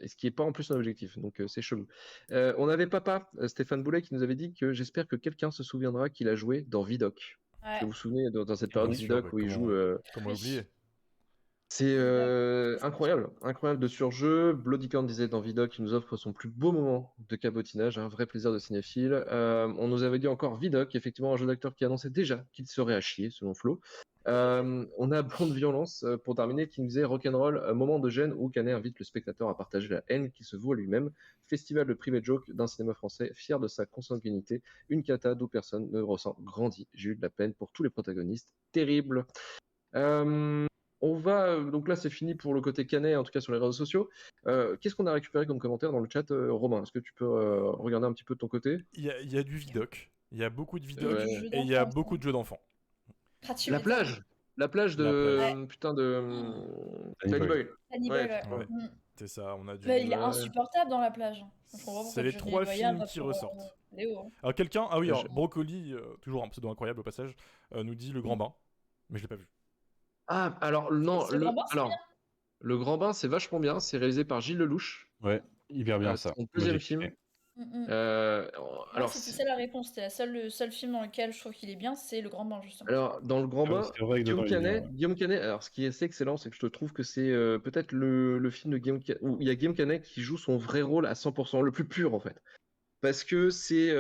Et ce qui n'est pas en plus un objectif, donc c'est chelou. On avait Papa, Stéphane Boulet, qui nous avait dit que j'espère que quelqu'un se souviendra qu'il a joué dans Vidoc. Est-ce que Ouais. vous vous souvenez dans cette Bien période sûr, Vidoc bah, où il joue... comment l'oublier? C'est incroyable de surjeu. Bloody Corn disait dans Vidoc qu'il nous offre son plus beau moment de cabotinage, un vrai plaisir de cinéphile. On nous avait dit encore Vidoc, effectivement un jeu d'acteur qui annonçait déjà qu'il serait à chier, selon Flo. On a Bande Violence pour terminer qui nous disait Rock'n'Roll, un moment de gêne où Canet invite le spectateur à partager la haine qui se voue à lui-même. Festival de private joke d'un cinéma français fier de sa consanguinité. Une cata d'où personne ne ressent grandi. J'ai eu de la peine pour tous les protagonistes. Terrible. On va donc là c'est fini pour le côté Canet en tout cas sur les réseaux sociaux. Qu'est-ce qu'on a récupéré comme commentaire dans le chat, Romain? Est-ce que tu peux regarder un petit peu de ton côté? Il y a du Vidoc, il y a beaucoup de Vidoc, Ouais. Du jeu et il y a d'enfance, beaucoup de jeux d'enfants. Gratuit. La plage de La plage. putain de Danny Danny Boyle. Boyle. Hannibal, Ouais, ouais. Ouais. Mm. C'est ça, on a du... Mais il est Ouais. insupportable dans la plage. Je comprends pas pourquoi C'est les Johnny 3 Boyard films va qui pour, ressortent. Léo, hein. Alors quelqu'un, ah oui, alors, Je- Brocoli, toujours un pseudo incroyable au passage, nous dit Le Grand Bain, mais je l'ai pas vu. Ah alors non, C'est le grand bain, c'est alors bien. le Grand Bain c'est vachement bien, c'est réalisé par Gilles Lelouch. Ouais, hyper bien C'est ça. son Moi, deuxième j'ai film. kiffé. Mm, mm. Alors Ouais, c'était ça la réponse. C'était le seul film dans lequel je trouve qu'il est bien, c'est Le Grand Bain, justement. Alors, dans le Grand Ah ouais, Bain, c'est vrai que dedans, il est bien, ouais. Guillaume Canet, alors ce qui est assez excellent, c'est que je te trouve que c'est peut-être le film de Guillaume Canet, où il y a Guillaume Canet qui joue son vrai rôle à 100%, le plus pur en fait. Parce que c'est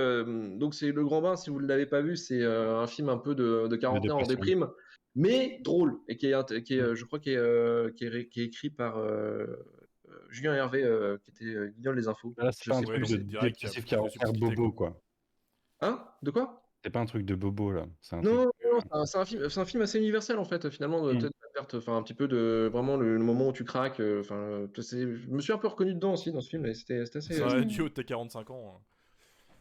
donc c'est Le Grand Bain, si vous ne l'avez pas vu, c'est un film un peu de quarantaine en dépression. déprime, mais drôle, et qui est je crois, qui est écrit par Julien Hervé, qui était Guignol les infos. Là, c'est Je pas un sais ouais, truc donc de c'est direct, il y a dépressif plus de caractère subtilité, bobo, quoi. quoi. Hein? De quoi? C'est pas un truc de bobo, là. C'est un Non, truc... non, c'est un film assez universel en fait, finalement, Mm. peut-être la perte, enfin un petit peu de vraiment le moment où tu craques, enfin, je me suis un peu reconnu dedans aussi dans ce film, et c'était assez. Ça aurait dû, t'as 45 ans. Hein.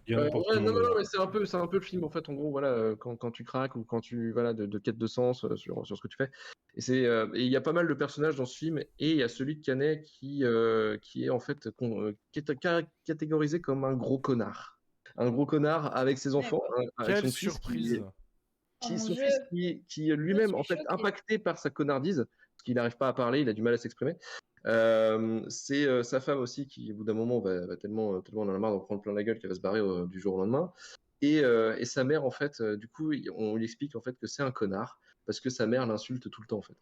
Il y en a pour tout Ouais, le non, monde. non, non, mais c'est un peu le film en fait. En gros, voilà, quand tu craques ou quand tu voilà de quête de sens sur ce que tu fais. Et il y a pas mal de personnages dans ce film et il y a celui de Canet qui est en fait qui est catégorisé comme un gros connard avec ses enfants, D'accord. hein, avec Quelle son fils surprise! Oh mon son Dieu, fils qui est je lui-même suis en fait choquée. impacté par sa connardise, parce qu'il n'arrive pas à parler, il a du mal à s'exprimer. C'est sa femme aussi qui, au bout d'un moment, va tellement en a marre d'en prendre plein la gueule qu'elle va se barrer du jour au lendemain. Et sa mère, en fait, du coup, on lui explique en fait que c'est un connard parce que sa mère l'insulte tout le temps, en fait.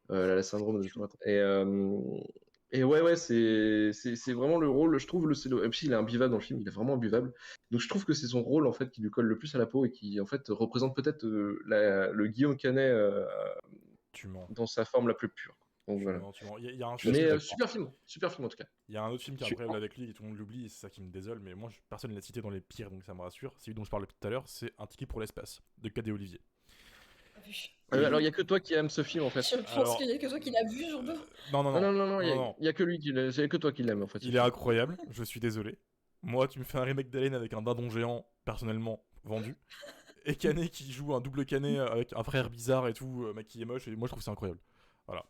Elle a le syndrome de tout le temps. Et ouais, c'est vraiment le rôle, je trouve, même s'il est imbuvable dans le film, il est vraiment imbuvable. Donc je trouve que c'est son rôle, en fait, qui lui colle le plus à la peau et qui, en fait, représente peut-être le Guillaume Canet Tu mens. dans sa forme la plus pure. Donc Tu voilà. mens, tu mens. Il y a un Je suis film, Mais d'accord. super film en tout cas. il y a un autre film qui est Je suis- incroyable avec lui et tout le monde l'oublie et c'est ça qui me désole, mais moi personne ne l'a cité dans les pires donc ça me rassure. Celui dont je parlais tout à l'heure, c'est Un ticket pour l'espace de Cadet Olivier. Pas vu. Alors il y a que toi qui aimes ce film en fait. Je pense Alors, qu'il y a que toi qui l'as vu, Jourdain. Non, non, Non, non. non, non, non, Non, il y a que lui c'est que toi qui l'aime en fait. il est incroyable, je suis désolé. Moi, tu me fais un remake d'Alien avec un dindon géant, personnellement, vendu. Et Canet qui joue un double Canet avec un frère bizarre et tout, mec qui est moche, et moi je trouve ça incroyable. Voilà.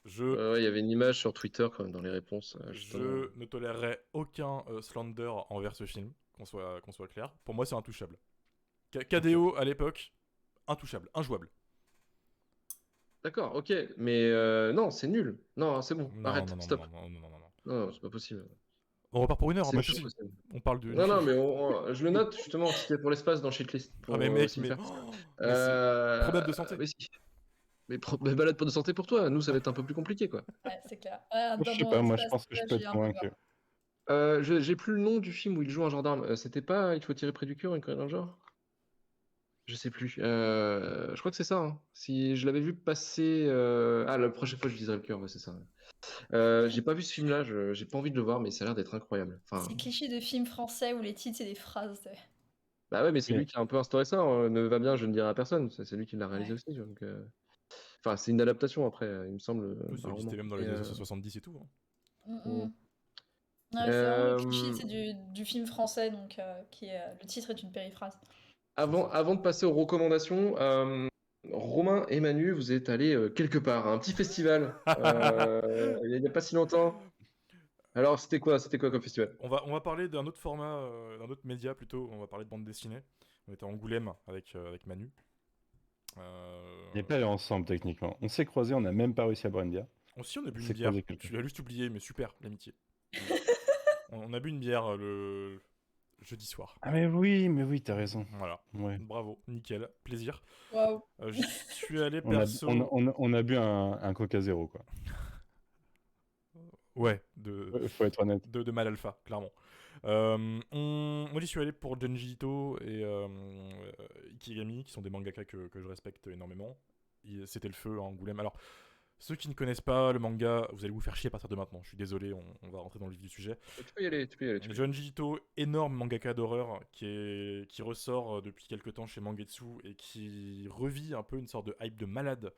Je, Ouais, il y avait une image sur Twitter quand même dans les réponses. Justement. je ne tolérerai aucun slander envers ce film, qu'on soit clair. Pour moi, c'est intouchable. KDO à l'époque, intouchable, injouable. D'accord, ok, mais non, c'est nul. Non, c'est bon, Non, arrête, non, non, stop. non, non, non, non, non, non. Non, c'est pas possible. On repart pour une heure, C'est moi pas je possible. On parle de. Non, non, mais je le note justement, c'était pour l'espace dans Shitlist. Ah, Pour mais mec, aussi le mais. faire. Oh, mais c'est problème de santé. Mais si. Mais balade pas de santé pour toi, nous ça va être un peu plus compliqué quoi. Ouais, c'est clair. Ouais, un Je sais dindon pas, dans moi je l'espace, pense que je là, peux j'ai être un peu peur. convaincu. J'ai plus le nom du film où il joue un gendarme. C'était pas Il faut tirer près du cœur, une connerie dans le genre? Je sais plus. Je crois que c'est ça, hein. Si je l'avais vu passer. Ah, la prochaine fois je dirai le cœur, ouais, c'est ça. J'ai pas vu ce film-là, j'ai pas envie de le voir, mais ça a l'air d'être incroyable. Enfin, C'est cliché de film français où les titres c'est des phrases. bah ouais, mais c'est Mais- lui qui a un peu instauré ça. Ne va bien, je ne dirai à personne. C'est lui qui l'a réalisé Ouais. aussi. Donc, enfin, c'est une adaptation après, il me semble. Oui, ça un existait roman. même dans les années 70 et tout. Hein. Mm, mm. Mm. Ouais, c'est vraiment le Euh, cliché c'est du film français, donc le titre est une périphrase. Avant de passer aux recommandations, Romain et Manu, vous êtes allés quelque part, à un petit festival, il n'y a pas si longtemps. Alors, c'était quoi comme festival? On va parler d'un autre format, d'un autre média plutôt. On va parler de bande dessinée. On était à Angoulême avec Manu. On n'est pas allés ensemble techniquement. On s'est croisés, on n'a même pas réussi à boire une bière. Aussi, on a bu une C'est bière. croisé quelqu'un. Tu l'as juste oublié, mais super, l'amitié. On a bu une bière le jeudi soir. Ah mais oui, t'as raison. Voilà. Ouais. Bravo, nickel, plaisir. Waouh. J'y suis allé On a, perso. on a bu un Coca Zéro quoi. Ouais, Faut être honnête. de mal alpha, clairement. Moi j'y suis allé pour Junji Ito et Ikigami, qui sont des mangaka que je respecte énormément. C'était le feu à Angoulême. Alors, ceux qui ne connaissent pas le manga, vous allez vous faire chier à partir de maintenant. Je suis désolé, on va rentrer dans le vif du sujet. Tu peux y aller. Junji Ito, énorme mangaka d'horreur qui ressort depuis quelques temps chez Mangetsu et qui revit un peu une sorte de hype de malade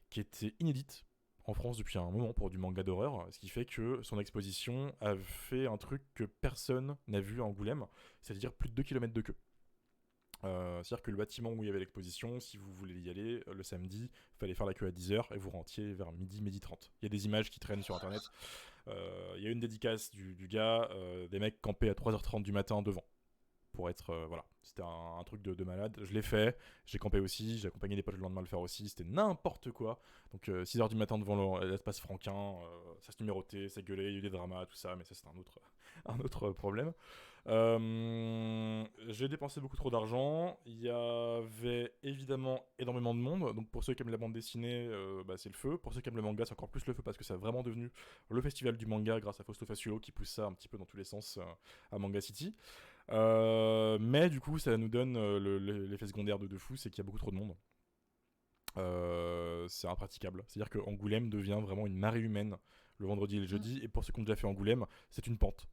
qui était inédite en France depuis un moment pour du manga d'horreur, ce qui fait que son exposition a fait un truc que personne n'a vu à Angoulême, c'est-à-dire plus de 2 km de queue. C'est-à-dire que le bâtiment où il y avait l'exposition, si vous voulez y aller, le samedi, il fallait faire la queue à 10h et vous rentriez vers midi 30. Il y a des images qui traînent sur internet. Il y a une dédicace du gars, des mecs campés à 3h30 du matin devant. Pour être. Voilà, c'était un truc de malade. Je l'ai fait, j'ai campé aussi, j'ai accompagné des potes le lendemain à le faire aussi, c'était n'importe quoi. Donc 6h du matin devant l'espace Franquin, ça se numérotait, ça gueulait, il y a eu des dramas, tout ça, mais ça c'est un autre problème. J'ai dépensé beaucoup trop d'argent, il y avait évidemment énormément de monde, donc pour ceux qui aiment la bande dessinée, c'est le feu. Pour ceux qui aiment le manga, c'est encore plus le feu parce que c'est vraiment devenu le festival du manga grâce à Fausto Faciulo qui pousse ça un petit peu dans tous les sens à Manga City. Mais du coup, ça nous donne l'effet secondaire de fou, c'est qu'il y a beaucoup trop de monde. C'est impraticable. C'est-à-dire que Angoulême devient vraiment une marée humaine le vendredi et le jeudi, et pour ceux qui ont déjà fait Angoulême, c'est une pente.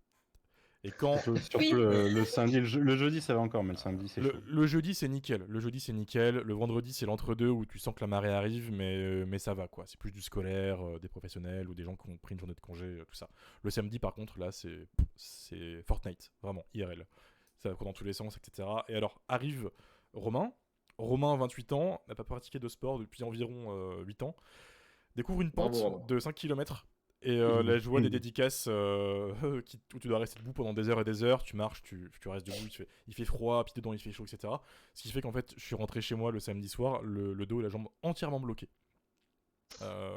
Et quand Surtout Oui. le samedi, le jeudi ça va encore, mais le samedi c'est chaud. le jeudi c'est nickel, le vendredi c'est l'entre-deux où tu sens que la marée arrive, mais ça va quoi. C'est plus du scolaire, des professionnels ou des gens qui ont pris une journée de congé, tout ça. Le samedi par contre là c'est Fortnite, vraiment IRL. ça court dans tous les sens, etc. Et alors arrive Romain. Romain, 28 ans, n'a pas pratiqué de sport depuis environ 8 ans, découvre une pente Bravo, Romain. de 5 km. Et la joie des dédicaces où tu dois rester debout pendant des heures et des heures, tu marches, tu restes debout, il fait froid, puis dedans il fait chaud, etc. Ce qui fait qu'en fait, je suis rentré chez moi le samedi soir, le dos et la jambe entièrement bloqués.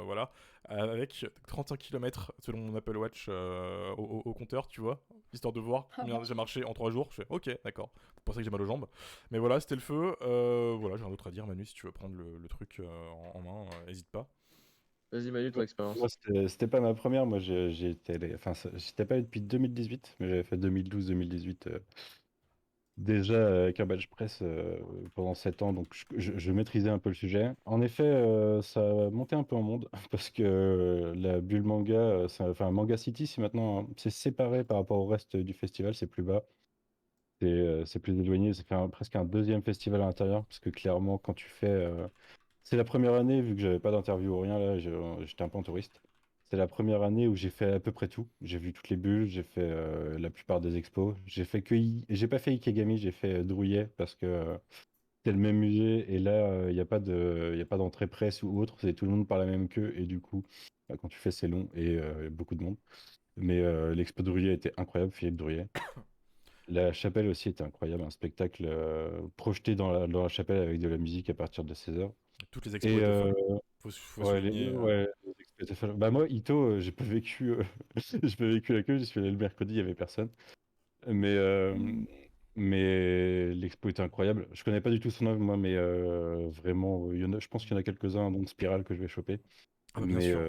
Voilà, avec 35 km selon mon Apple Watch au compteur, tu vois, histoire de voir combien j'ai marché en 3 jours. Je fais ok, d'accord, c'est pour ça que j'ai mal aux jambes. Mais voilà, c'était le feu. Voilà, j'ai rien d'autre à dire. Manu, si tu veux prendre le truc en main, hésite pas. Vas-y, Manu, ton expérience. Moi, c'était pas ma première. Moi, j'ai été enfin, j'étais pas allé depuis 2018, mais j'avais fait 2012-2018 déjà avec un badge presse pendant 7 ans, donc je maîtrisais un peu le sujet. En effet, ça a monté un peu en monde parce que la bulle manga, enfin Manga City, c'est maintenant c'est séparé par rapport au reste du festival, c'est plus bas. C'est plus éloigné, ça fait presque un deuxième festival à l'intérieur, parce que clairement, quand tu fais. C'est la première année, vu que j'avais pas d'interview ou rien, là, j'étais un peu en touriste. C'est la première année où j'ai fait à peu près tout. J'ai vu toutes les bulles, j'ai fait la plupart des expos. J'ai pas fait Ikegami, j'ai fait Drouillet, parce que c'est le même musée, et là, il n'y a pas d'entrée presse ou autre, c'est tout le monde par la même queue, et du coup, quand tu fais, c'est long, et beaucoup de monde. Mais l'expo Drouillet était incroyable, Philippe Drouillet. La chapelle aussi était incroyable, un spectacle projeté dans la chapelle avec de la musique à partir de 16h. Toutes les expos Et étaient folles. Faut ouais, souligner. les expos étaient folles. Bah moi, Ito, j'ai pas vécu, j'ai pas vécu la queue, j'y suis allé le mercredi, il y avait personne. Mais, mais l'expo était incroyable. Je connais pas du tout son œuvre, moi, mais vraiment, je pense qu'il y en a quelques-uns, dont Spiral, que je vais choper. Ah bah bien Mais sûr,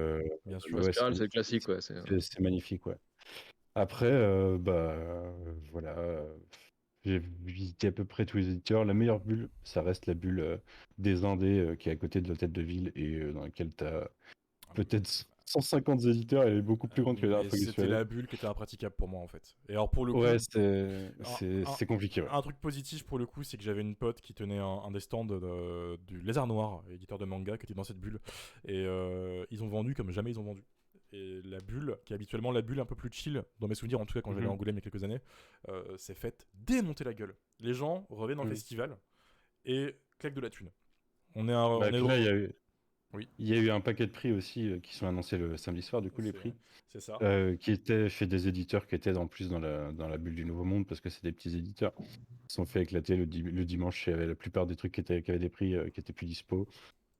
bien sûr. La ouais, spirale, c'est le classique, ouais. c'est magnifique, ouais. Après, bah voilà, j'ai visité à peu près tous les éditeurs. La meilleure bulle, ça reste la bulle des Indés qui est à côté de l'hôtel de ville et dans laquelle tu as peut-être 150 éditeurs. Elle est beaucoup plus grande que la dernière Mais fois que j'y suis c'était allé. la bulle qui était impraticable pour moi en fait. Et alors pour le coup, Ouais, un, c'est compliqué, ouais. un truc positif pour le coup, c'est que j'avais une pote qui tenait un des stands du Lézard Noir, éditeur de manga, qui était dans cette bulle. Et ils ont vendu comme jamais ils ont vendu. Et la bulle, qui est habituellement la bulle un peu plus chill, dans mes souvenirs en tout cas quand j'allais à Angoulême il y a quelques années, s'est faite démonter la gueule. Les gens reviennent dans le festival et claquent de la thune. On est, Bah, puis là, Oui, il y a eu un paquet de prix aussi qui sont annoncés le samedi soir, du coup, les prix. c'est ça. Qui étaient chez des éditeurs qui étaient en plus dans la bulle du Nouveau Monde, parce que c'est des petits éditeurs. Ils se sont fait éclater le dimanche. Il y avait la plupart des trucs qui avaient des prix qui étaient plus dispo.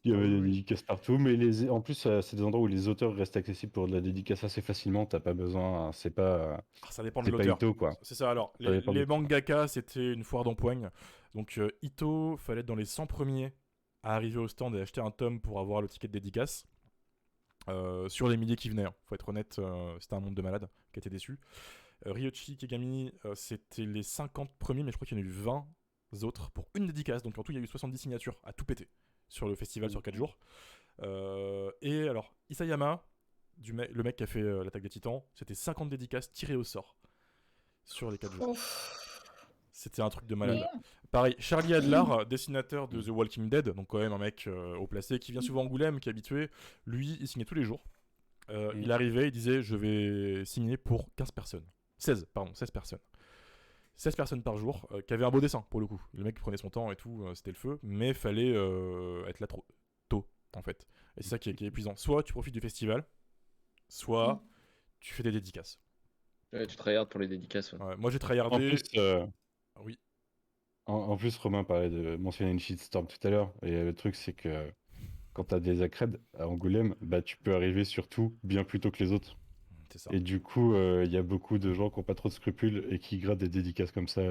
Il y avait des dédicaces partout, mais en plus, c'est des endroits où les auteurs restent accessibles pour de la dédicace assez facilement. T'as pas besoin, c'est pas Ça dépend de c'est pas l'auteur. Ito, quoi. C'est ça, alors, Ça dépend les de tout. mangaka, c'était une foire d'empoigne. Donc, Ito, fallait être dans les 100 premiers à arriver au stand et acheter un tome pour avoir le ticket de dédicace. Sur les milliers qui venaient, hein. Faut être honnête, c'était un monde de malades qui était déçu. Ryochi Kegami, c'était les 50 premiers, mais je crois qu'il y en a eu 20 autres pour une dédicace. Donc, en tout, il y a eu 70 signatures à tout péter sur le festival sur 4 jours. Et alors, Isayama, le mec qui a fait l'attaque des titans, c'était 50 dédicaces tirées au sort sur les 4 jours. C'était un truc de malade. Pareil, Charlie Adlar, dessinateur de The Walking Dead, donc quand même un mec haut placé, qui vient souvent à Angoulême, qui est habitué, lui, il signait tous les jours. Il arrivait, il disait je vais signer pour 15 personnes. 16 personnes. 16 personnes par jour, qui avaient un beau dessin pour le coup. Le mec prenait son temps et tout, c'était le feu, mais fallait être là trop tôt en fait. Et c'est ça qui est épuisant. Soit tu profites du festival, soit tu fais des dédicaces. Ouais, tu tryhard pour les dédicaces. Ouais. Ouais, moi j'ai En tryhardé. plus, Oui. en plus, Romain mentionnait une shitstorm tout à l'heure, et le truc, c'est que quand t'as des accrèdes à Angoulême, bah, tu peux arriver sur tout bien plus tôt que les autres. C'est ça. Et du coup, il y a beaucoup de gens qui n'ont pas trop de scrupules et qui grattent des dédicaces comme ça,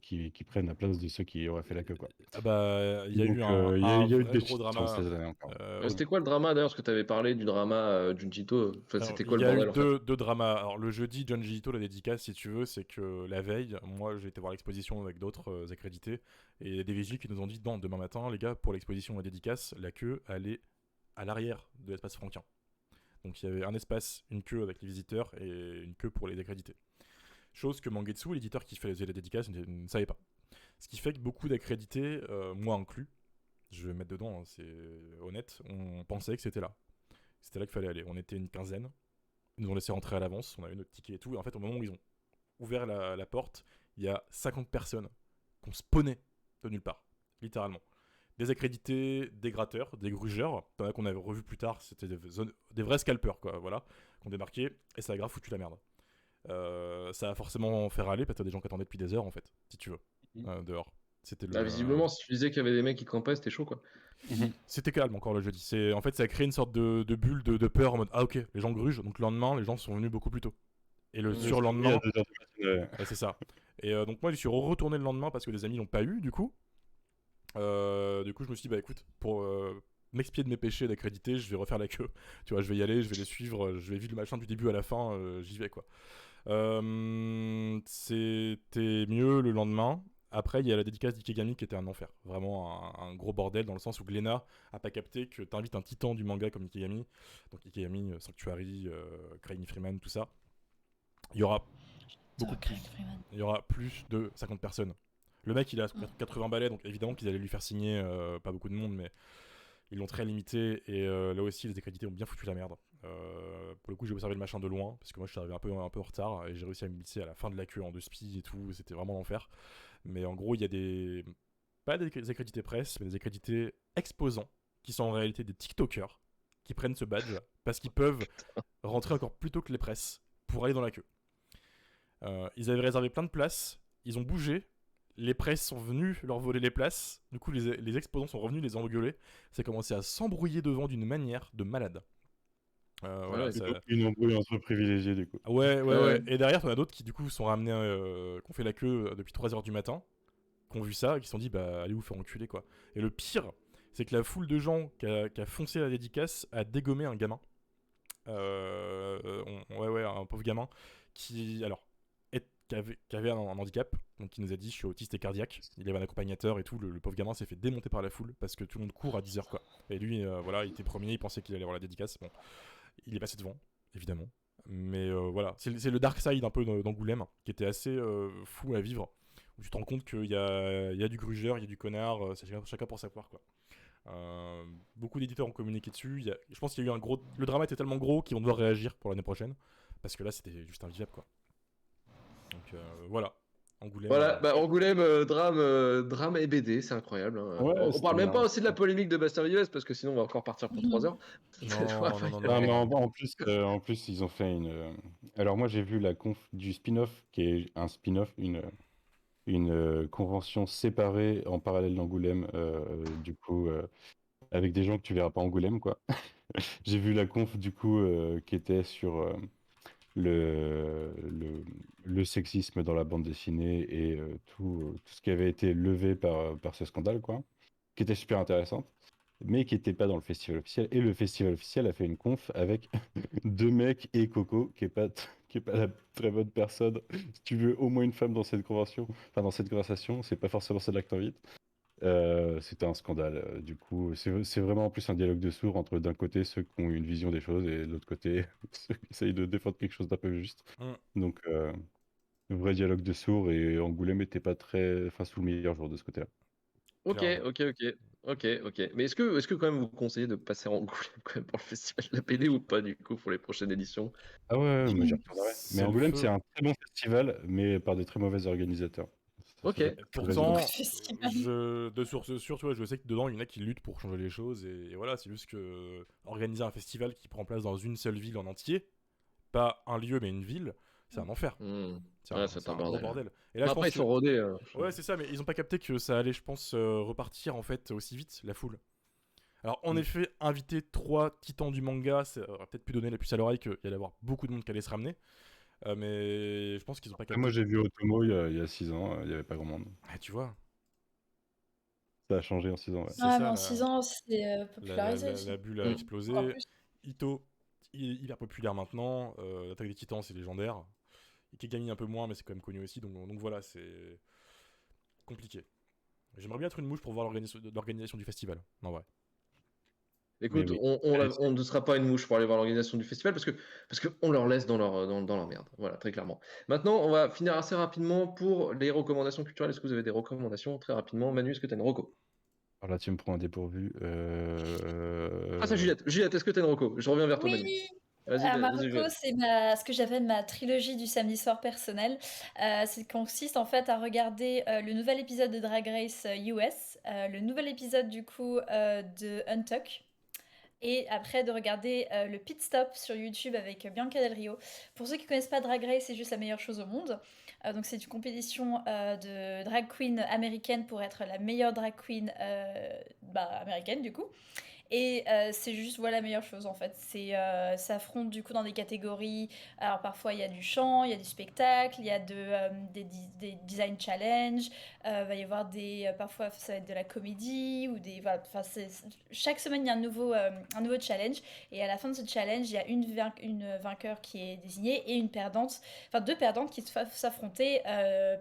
qui prennent la place de ceux qui auraient fait la queue, quoi. Ah bah, il y a Donc, eu un, il y a un eu vrai des gros shitstorms drama. ces années encore. C'était quoi le drama d'ailleurs? Parce que tu avais parlé du drama Junjito. Enfin, Alors, c'était il quoi y le a bordel eu en fait? deux dramas. Alors, le jeudi, Junji Ito, la dédicace, si tu veux, c'est que la veille, moi j'ai été voir l'exposition avec d'autres accrédités et des vigiles qui nous ont dit non, demain matin, les gars, pour l'exposition et la dédicace, la queue, elle est à l'arrière de l'espace franquin. Donc il y avait un espace, une queue avec les visiteurs et une queue pour les accrédités. Chose que Mangetsu, l'éditeur qui faisait la dédicace, ne savait pas. Ce qui fait que beaucoup d'accrédités, moi inclus, je vais mettre dedans, hein, c'est honnête, on pensait que c'était là. C'était là qu'il fallait aller. On était une quinzaine. Ils nous ont laissé rentrer à l'avance, on a eu notre ticket et tout. Et en fait, au moment où ils ont ouvert la porte, il y a 50 personnes qui ont spawné de nulle part, littéralement. Des accrédités, des gratteurs, des grugeurs, t'en as qu'on avait revu plus tard, c'était des vrais scalpers, quoi, voilà, qui ont débarqué, et ça a grave foutu la merde. Ça a forcément fait râler, parce que t'as des gens qui attendaient depuis des heures, en fait, si tu veux, dehors. C'était le... Visiblement, si tu disais qu'il y avait des mecs qui campaient, c'était chaud, quoi. C'était calme encore le jeudi. En fait, ça a créé une sorte de bulle de peur en mode ah ok, les gens grugent, donc le lendemain, les gens sont venus beaucoup plus tôt. Et le surlendemain, ouais, c'est ça. Et donc moi, je suis retourné le lendemain parce que des amis l'ont pas eu, du coup. Du coup, je me suis dit, bah écoute, pour m'expier de mes péchés d'accrédité, je vais refaire la queue. Tu vois, je vais y aller, je vais les suivre, je vais vivre le machin du début à la fin, j'y vais quoi. C'était mieux le lendemain. Après, il y a la dédicace d'Ikegami qui était un enfer. Vraiment un gros bordel dans le sens où Glénat a pas capté que t'invites un titan du manga comme Ikegami. Donc Ikegami, Sanctuary, Craig Freeman, tout ça. Il y aura beaucoup plus. Il y aura plus de 50 personnes. Le mec, il a 80 balais, donc évidemment qu'ils allaient lui faire signer pas beaucoup de monde, mais ils l'ont très limité. Et là aussi, les accrédités ont bien foutu la merde. Pour le coup, j'ai observé le machin de loin, parce que moi, je suis arrivé un peu en retard, et j'ai réussi à me glisser à la fin de la queue en 2 spi et tout. C'était vraiment l'enfer. Mais en gros, il y a pas des accrédités presse, mais des accrédités exposants, qui sont en réalité des TikTokers, qui prennent ce badge, parce qu'ils peuvent rentrer encore plus tôt que les presses, pour aller dans la queue. Ils avaient réservé plein de places, ils ont bougé, les presses sont venus leur voler les places, du coup les exposants sont revenus les engueuler, ça a commencé à s'embrouiller devant d'une manière de malade. Voilà, C'est une embrouille entre privilégiés du coup. Ouais. Et derrière, t'en as d'autres qui du coup sont ramenés, qui ont fait la queue depuis 3h du matin, qui ont vu ça et qui se sont dit bah allez vous faire enculer quoi. Et le pire, c'est que la foule de gens qui a foncé la dédicace a dégommé un gamin. Un pauvre gamin qui avait un handicap, donc qui nous a dit je suis autiste et cardiaque. Il avait un accompagnateur et tout. Le pauvre gamin s'est fait démonter par la foule parce que tout le monde court à 10h quoi. Et lui, voilà, il était premier, il pensait qu'il allait avoir la dédicace. Bon, il est passé devant, évidemment. Mais voilà, c'est le dark side un peu d'Angoulême qui était assez fou à vivre. Où tu te rends compte qu'il y a du grugeur, il y a du connard, c'est chacun pour sa poire quoi. Beaucoup d'éditeurs ont communiqué dessus. Je pense qu'il y a eu le drama était tellement gros qu'ils vont devoir réagir pour l'année prochaine. Parce que là, c'était juste invivable quoi. Donc voilà. Angoulême. Voilà, Angoulême, drame et BD, c'est incroyable. Hein. Ouais, on parle même pas aussi de la polémique de Bastien Vives parce que sinon on va encore partir pour 3 heures. Non. Mais en plus, ils ont fait une. Alors moi, j'ai vu la conf du spin-off, qui est un spin-off, une convention séparée en parallèle d'Angoulême, du coup, avec des gens que tu verras pas à Angoulême, quoi. J'ai vu la conf, du coup, qui était sur le sexisme dans la bande dessinée et tout ce qui avait été levé par ce scandale, quoi, qui était super intéressante, mais qui n'était pas dans le festival officiel. Et le festival officiel a fait une conf avec 2 mecs et Coco, qui est pas la très bonne personne. Si tu veux au moins une femme dans cette convention, enfin dans cette conversation, c'est pas forcément celle-là que t'invites. C'était un scandale. Du coup, c'est vraiment en plus un dialogue de sourds entre d'un côté ceux qui ont une vision des choses et de l'autre côté ceux qui essayent de défendre quelque chose d'un peu juste. Donc, vrai dialogue de sourds et Angoulême n'était pas sous le meilleur jour de ce côté-là. Ok. Mais est-ce que quand même vous conseillez de passer en Angoulême quand même pour le festival de la BD ou pas du coup pour les prochaines éditions? Ah ouais, moi j'y retournerai. Mais Angoulême, c'est un très bon festival, mais par des très mauvais organisateurs. Ok. Pourtant, de sources sûres, tu vois, je sais que dedans, il y en a qui luttent pour changer les choses. Et voilà, c'est juste que organiser un festival qui prend place dans une seule ville en entier, pas un lieu, mais une ville, c'est un enfer. C'est un gros bordel. Et là, après, ils sont rodés. Ouais, c'est ça, mais ils ont pas capté que ça allait, je pense, repartir en fait aussi vite, la foule. Alors, en effet, inviter 3 titans du manga, ça aurait peut-être pu donner la puce à l'oreille qu'il y allait avoir beaucoup de monde qui allait se ramener. Mais je pense qu'ils ont pas capté. Moi, j'ai vu Otomo il y a 6 ans, il n'y avait pas grand monde. Ah, tu vois. Ça a changé en 6 ans, ouais. Mais en 6 ans, c'est popularisé aussi. La bulle a explosé. Ito, hyper populaire maintenant. L'Attaque des Titans, c'est légendaire. Ikegami un peu moins, mais c'est quand même connu aussi. Donc voilà, c'est compliqué. J'aimerais bien être une mouche pour voir l'organisation du festival. En vrai. Écoute, on ne sera pas une mouche pour aller voir l'organisation du festival parce que on leur laisse dans leur merde. Voilà, très clairement. Maintenant, on va finir assez rapidement pour les recommandations culturelles. Est-ce que vous avez des recommandations très rapidement? Manu, est-ce que tu as une reco? Alors là, tu me prends un dépourvu. Ah, ça, Juliette, est-ce que tu as une reco? Je reviens vers toi, Manu. Vas-y, Alors, vas-y, Marocco, c'est ce que j'appelle ma trilogie du samedi soir personnel. C'est consiste en fait à regarder le nouvel épisode de Drag Race US, le nouvel épisode du coup de Untuck, et après de regarder le pit stop sur YouTube avec Bianca Del Rio. Pour ceux qui connaissent pas Drag Race, c'est juste la meilleure chose au monde. Donc c'est une compétition de drag queen américaine pour être la meilleure drag queen américaine du coup. Et c'est juste voilà la meilleure chose en fait. Ça affronte du coup dans des catégories. Alors parfois il y a du chant, il y a du spectacle, il y a des design challenge. Va y avoir parfois ça va être de la comédie ou des voilà. Enfin chaque semaine il y a un nouveau challenge et à la fin de ce challenge il y a une vainqueur qui est désignée et une perdante. Enfin deux perdantes qui doivent s'affronter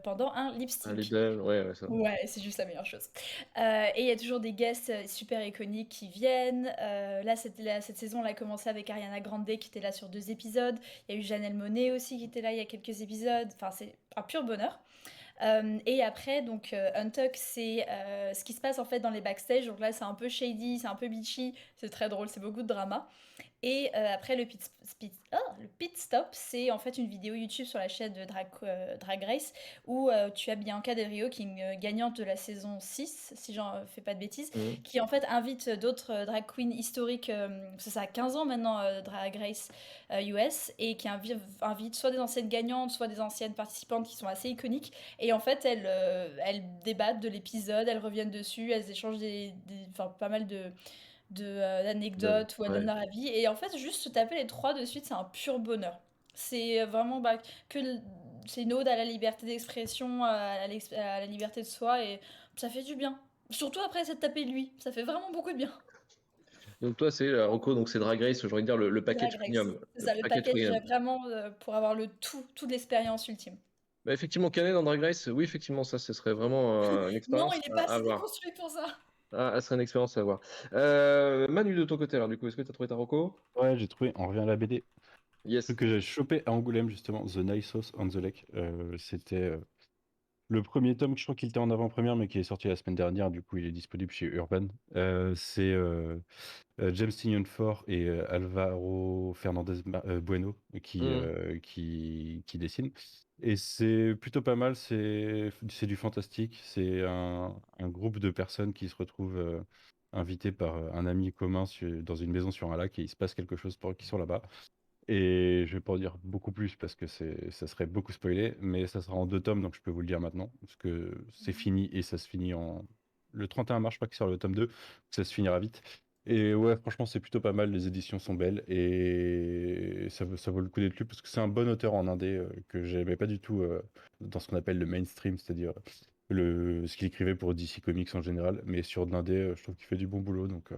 pendant un lip Un sync. libelle, ouais, ça. Ouais, c'est juste la meilleure chose. Et il y a toujours des guests super iconiques qui viennent. Là, cette saison, elle a commencé avec Ariana Grande qui était là sur 2 épisodes. Il y a eu Janelle Monáe aussi qui était là il y a quelques épisodes. Enfin, c'est un pur bonheur. Et après, donc, Untuck, c'est ce qui se passe en fait dans les backstage. Donc là, c'est un peu shady, c'est un peu bitchy, c'est très drôle, c'est beaucoup de drama. Et après, le pit stop, c'est en fait une vidéo YouTube sur la chaîne de Drag Race où tu as Bianca Del Rio, qui est une gagnante de la saison 6, si j'en fais pas de bêtises, Mhm. qui en fait invite d'autres drag queens historiques, parce que ça a 15 ans maintenant, Drag Race US, et qui invite soit des anciennes gagnantes, soit des anciennes participantes qui sont assez iconiques. Et en fait, elles débattent de l'épisode, elles reviennent dessus, elles échangent enfin, pas mal d'anecdotes où elles donnent Ouais. leur avis. Et en fait, juste se taper les trois de suite, c'est un pur bonheur. C'est vraiment c'est une ode à la liberté d'expression, à la liberté de soi, et ça fait du bien. Surtout après s'être tapé lui, ça fait vraiment beaucoup de bien. Donc toi, c'est Rocco, donc c'est Drag Race, j'ai envie de dire le Drag package Race. premium. C'est Le ça, le package package premium. vraiment pour avoir toute l'expérience ultime. Bah, effectivement, Canet dans Drag Race, oui, effectivement, ça, ce serait vraiment une Non, expérience il est pas à assez voir. déconstruit pour ça. Ah, ça serait une expérience à voir. Manu, de ton côté, alors, du coup, est-ce que tu as trouvé ta Rocco? Ouais, j'ai trouvé, on revient à la BD. Yes. Truc que j'ai chopé à Angoulême, justement, The Nice Sauce on the Lake. C'était le premier tome, je crois qu'il était en avant-première, mais qui est sorti la semaine dernière. Du coup, il est disponible chez Urban. C'est James Tynion Ford et Alvaro Fernandez Bueno Mhm. qui dessinent. Et c'est plutôt pas mal, c'est du fantastique. C'est un groupe de personnes qui se retrouvent invitées par un ami commun dans une maison sur un lac et il se passe quelque chose pour qu'ils sont là-bas. Et je vais pas en dire beaucoup plus parce que ça serait beaucoup spoilé, mais ça sera en 2 tomes, donc je peux vous le dire maintenant, parce que c'est fini et ça se finit le 31 mars, je crois qu'il sort le tome 2, ça se finira vite. Et ouais, franchement, c'est plutôt pas mal, les éditions sont belles et ça vaut le coup d'être lu parce que c'est un bon auteur en indé que j'aimais pas du tout dans ce qu'on appelle le mainstream, c'est-à-dire ce qu'il écrivait pour DC Comics en général, mais sur de l'indé, je trouve qu'il fait du bon boulot, donc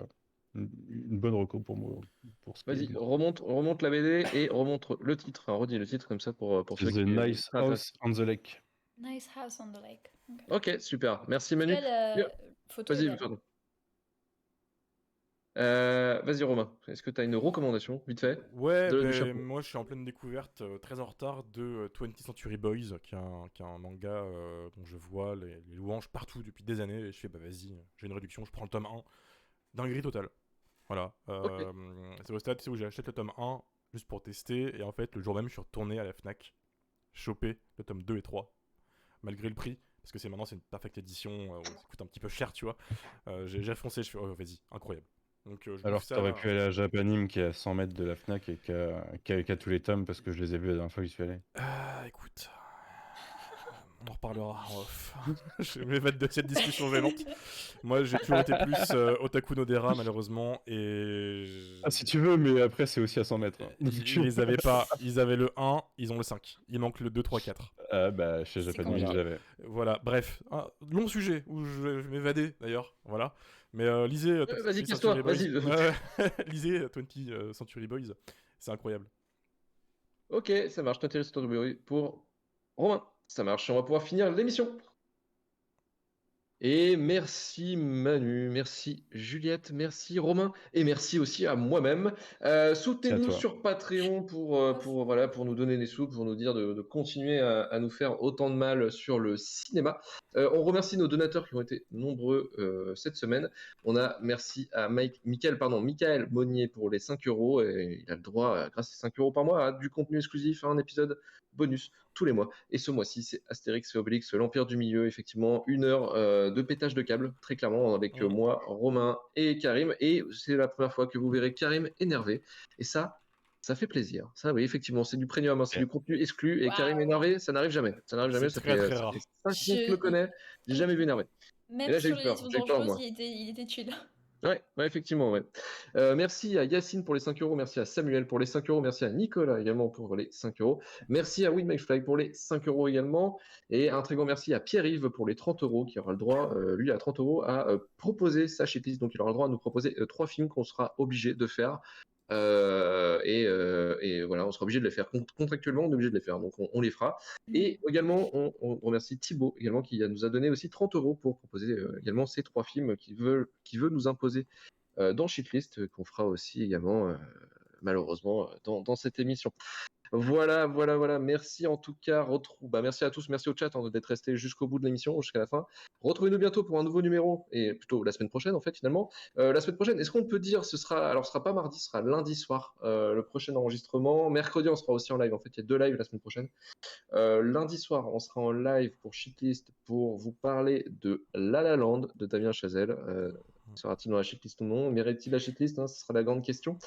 une bonne reco pour moi, pour ce qui est de Vas-y, moi. remonte la BD et remonte le titre. Hein, redis le titre comme ça pour ceux The qui Nice seraient intéressés. House on the Lake. Nice house on the lake. Ok. Ok, super. Merci, Tu Manu. as la Bien. photo est Vas-y, belle. pardon. Vas-y, Romain. Est-ce que tu as une recommandation, vite fait, Ouais, du ben chapeau? moi je suis en pleine découverte, très en retard, de 20th Century Boys, qui est un manga dont je vois les louanges partout depuis des années, et je fais bah vas-y, j'ai une réduction, je prends le tome 1. Dinguerie totale. Voilà. Ok. C'est au stade où j'ai acheté le tome 1 juste pour tester, et en fait le jour même je suis retourné à la Fnac, choper le tome 2 et 3, malgré le prix, parce que maintenant c'est une perfect édition, ça coûte un petit peu cher, tu vois. J'ai foncé, je fais oh vas-y, incroyable. Donc je bouffe Alors que t'aurais ça pu aller à Japanim qui est à 100 mètres de la Fnac et qui a tous les tomes parce que je les ai vus la dernière fois que j'y suis allé. Écoute, on en reparlera en off. Je m'évade de cette discussion gênante. Moi, j'ai toujours été plus Otaku no Dera, malheureusement, et Ah, si tu veux, mais après, c'est aussi à 100 mètres. Hein. ils les avaient pas. Ils avaient le 1, ils ont le 5. Il manque le 2, 3, 4. Ah, bah, chez C'est Japanim, Voilà. j'avais. Voilà, bref. Long sujet où je m'évadais d'ailleurs. Voilà. Mais lisez Vas-y, 20th casse-toi. Century Boys. Vas-y. Lisez 20th Century Boys. C'est incroyable. Ok, ça marche. T'intéresses pour Romain. Ça marche. On va pouvoir finir l'émission. Et merci Manu, merci Juliette, merci Romain, et merci aussi à moi-même. Soutenez-nous toi. sur Patreon voilà, pour nous donner des sous, pour nous dire de continuer à nous faire autant de mal sur le cinéma. On remercie nos donateurs qui ont été nombreux cette semaine. Merci à Michael Monnier pour les 5 euros. Et il a le droit, grâce à 5 euros par mois, à du contenu exclusif, à un épisode bonus tous les mois. Et ce mois-ci, c'est Astérix et Obélix, l'Empire du Milieu, effectivement, 1 heure de pétage de câble, très clairement, avec moi, Romain et Karim. Et c'est la première fois que vous verrez Karim énervé. Et ça fait plaisir. Ça, oui, effectivement, c'est du premium, hein, c'est du contenu exclu. Et Karim Waouh. énervé, ça n'arrive jamais. Ça n'arrive jamais. C'est Ça très, fait, très ça rare. fait 5 ans que je le connais. J'ai jamais vu énervé. Et Même là, j'ai sur eu les peur. listes J'ai eu peur, dangereuses, moi. il était chill. Ouais, effectivement, ouais. Merci à Yacine pour les 5 euros, merci à Samuel pour les 5 euros, merci à Nicolas également pour les 5 euros, merci à WinMakeFly pour les 5 euros également, et un très grand merci à Pierre-Yves pour les 30 euros, qui aura le droit, lui à 30 euros, à proposer sa shitlist, donc il aura le droit à nous proposer 3 films qu'on sera obligé de faire. Et voilà, on sera obligé de les faire contractuellement, on est obligé de les faire, donc on les fera. Et également, on remercie Thibaut également qui nous a donné aussi 30 euros pour proposer également ces 3 films qu'il veut nous imposer dans Shitlist, qu'on fera aussi également malheureusement dans cette émission. Voilà. Merci en tout cas. Merci à tous, merci au chat d'être resté jusqu'au bout de l'émission, jusqu'à la fin. Retrouvez-nous bientôt pour un nouveau numéro, et plutôt la semaine prochaine en fait finalement. La semaine prochaine, est-ce qu'on peut dire, ce sera pas mardi, ce sera lundi soir, le prochain enregistrement. Mercredi, on sera aussi en live. En fait, il y a 2 lives la semaine prochaine. Lundi soir, on sera en live pour Shitlist pour vous parler de La La Land de Damien Chazelle. Sera-t-il dans la shitlist ou non? Mérite-t-il la shitlist, hein, ce sera la grande question.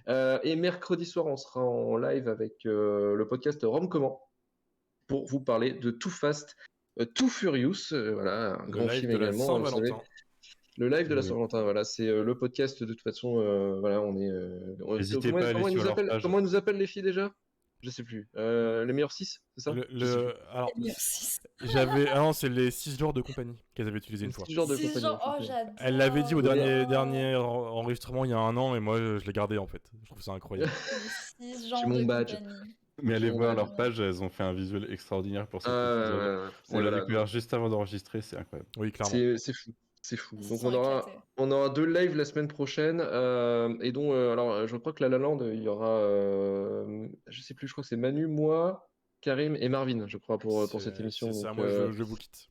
Et mercredi soir, on sera en live avec le podcast Rome Comment pour vous parler de Too Fast, Too Furious, voilà, un Le grand live film de la également. Vous savez, Saint-Valentin. le live de la Oui. Saint-Valentin, voilà, c'est le podcast de toute façon. Voilà, on est. N'hésitez pas à aller sur leur page. Comment ils nous appellent les filles déjà? Je sais plus. Les meilleurs 6, c'est ça? Je sais plus. Alors, Merci. ah non, c'est les 6 jours de compagnie qu'elles avaient utilisé une fois. 6 jours de C'est compagnie. genre, oh, effectivement. j'adore. Elle l'avait dit au Ouais. dernier enregistrement il y a 1 an, et moi je l'ai gardé en fait. Je trouve ça incroyable. Les 6 J'ai genres mon de badge. compagnie. Mais allez Bon, voir bah, leur page, elles ont fait un visuel extraordinaire pour cet ouais, épisode. c'est On l'a voilà, découvert juste avant d'enregistrer, c'est incroyable. Oui, clairement. c'est fou. C'est fou. Ils se Donc sont éclatés. on aura 2 lives la semaine prochaine. Et donc, alors, je crois que La La Land, il y aura, je sais plus, je crois que c'est Manu, moi, Karim et Marvin, je crois, pour cette émission. C'est ça, Donc, moi je vous quitte.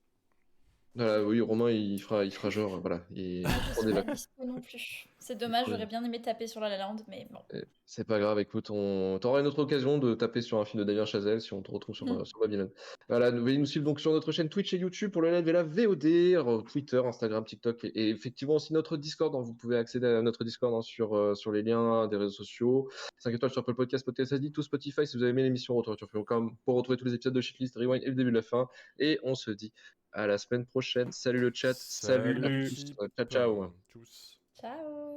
voilà, oui, Romain, il fera genre, voilà, il Moi, je prend suis des pas vacances. dispo non plus. C'est dommage, Ouais. j'aurais bien aimé taper sur La La Land, mais bon. C'est pas grave, écoute, t'auras une autre occasion de taper sur un film de Damien Chazelle si on te retrouve sur Babylone. Voilà, veuillez nous suivre donc sur notre chaîne Twitch et YouTube pour le live et la VOD, Twitter, Instagram, TikTok et effectivement aussi notre Discord. Hein, vous pouvez accéder à notre Discord sur les liens des réseaux sociaux. 5 étoiles sur Apple Podcast ID, tout Spotify. Si vous avez aimé l'émission, retrouvez sur Film.com pour retrouver tous les épisodes de Shitlist, Rewind et le début de la fin. Et on se dit à la semaine prochaine. Salut le chat, salut à tous. Ciao, ciao. Tchuss. Ciao.